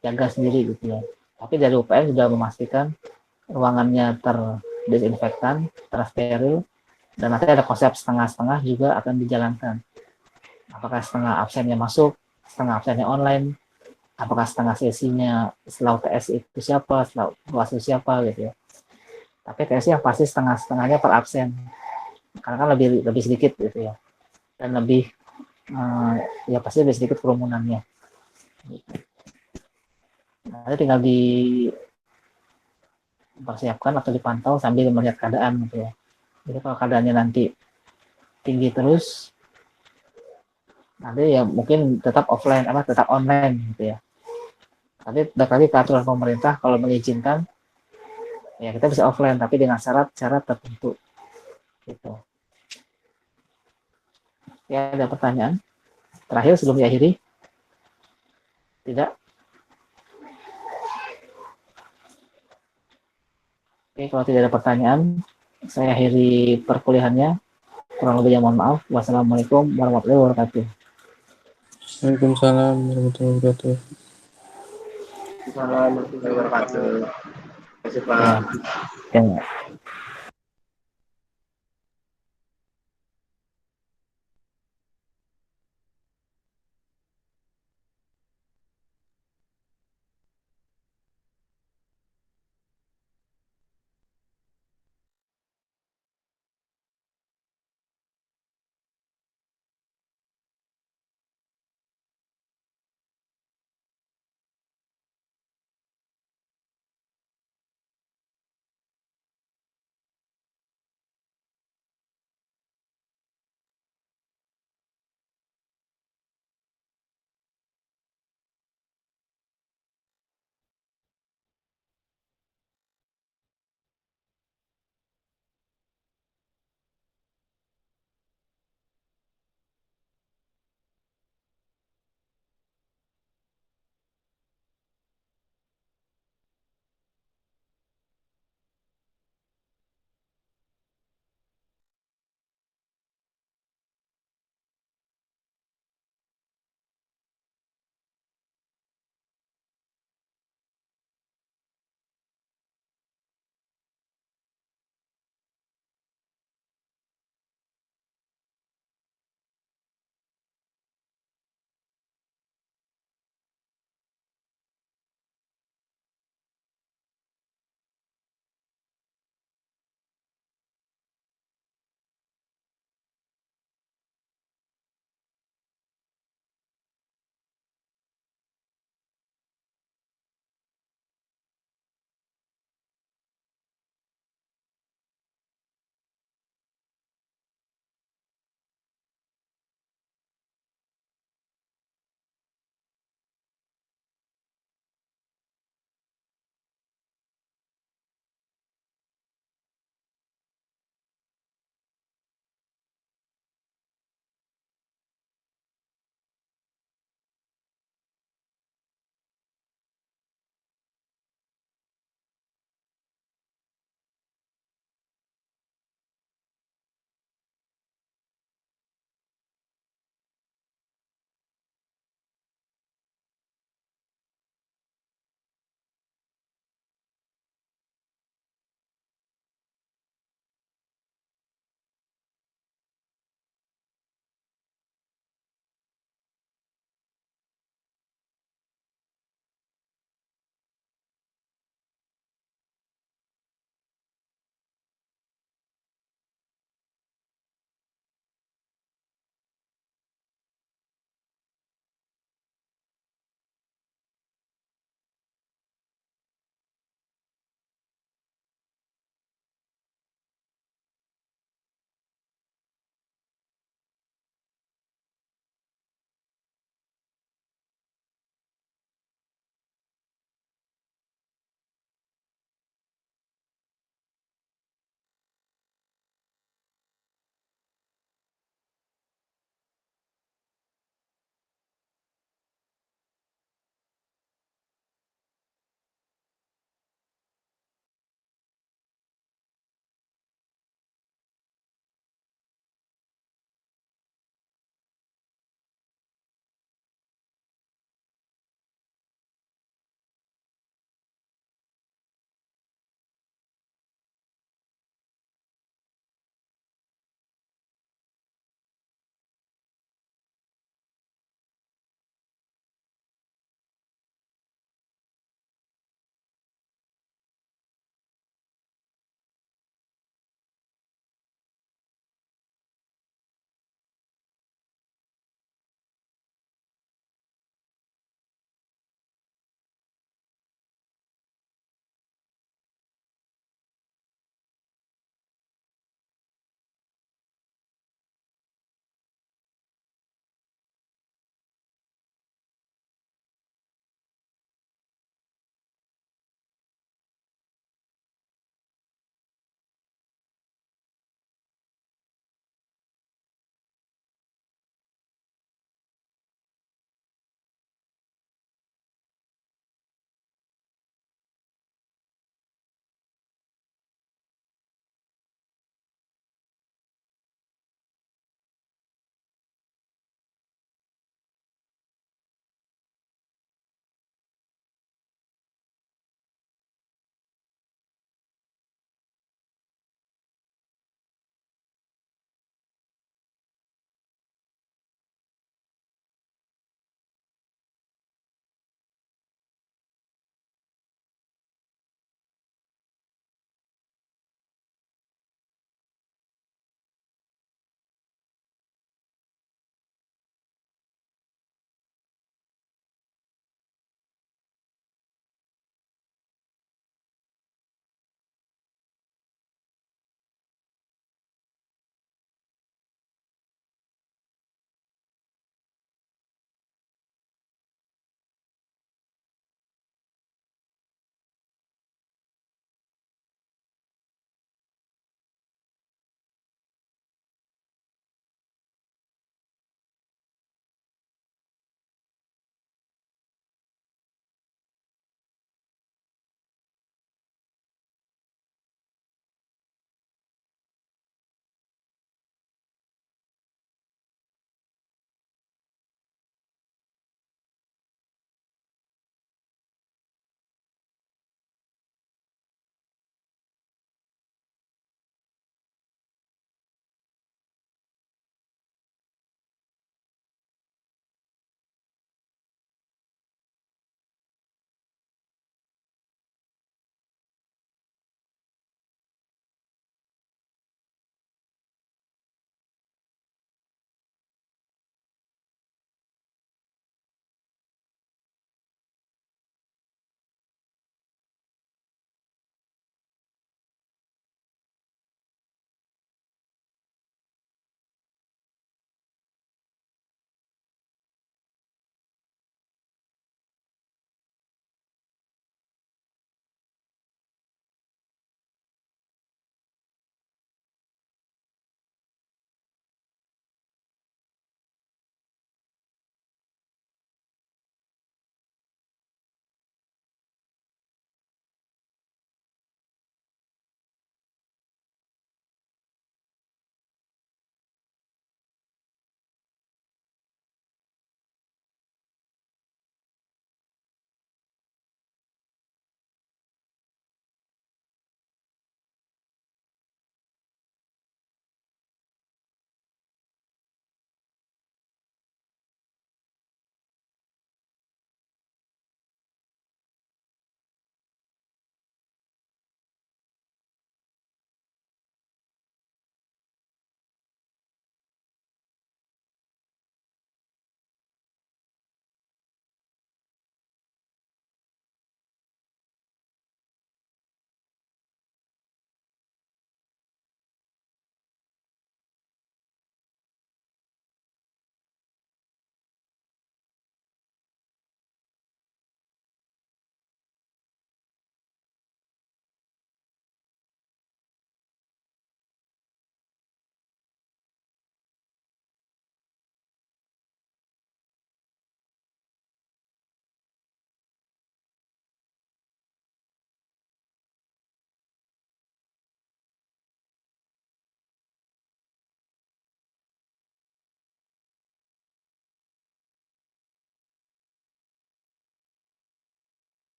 jaga sendiri gitu ya. Tapi dari UPN sudah memastikan ruangannya terdesinfektan, tersteril, dan nanti ada konsep setengah-setengah juga akan dijalankan. Apakah setengah absennya masuk, setengah absennya online, apakah setengah sesinya setelah UTS itu siapa, setelah UAS itu siapa gitu ya. Tapi kayaknya yang pasti setengah-setengahnya per absen, karena kan lebih sedikit gitu ya, dan lebih ya pasti lebih sedikit kerumunannya. Nanti tinggal dipersiapkan atau dipantau sambil melihat keadaan gitu ya. Jadi kalau keadaannya nanti tinggi terus, nanti ya mungkin tetap offline tetap online gitu ya. Tapi lagi peraturan pemerintah kalau mengizinkan ya kita bisa offline tapi dengan syarat-syarat tertentu gitu. Ya, ada pertanyaan terakhir sebelum diakhiri? Tidak? Oke, kalau tidak ada pertanyaan, saya akhiri perkuliahannya. Kurang lebihnya mohon maaf. Wassalamualaikum warahmatullahi wabarakatuh.
Waalaikumsalam warahmatullahi wabarakatuh.
Assalamualaikum warahmatullahi wabarakatuh. Terima kasih, Pak.
Ya. Ya.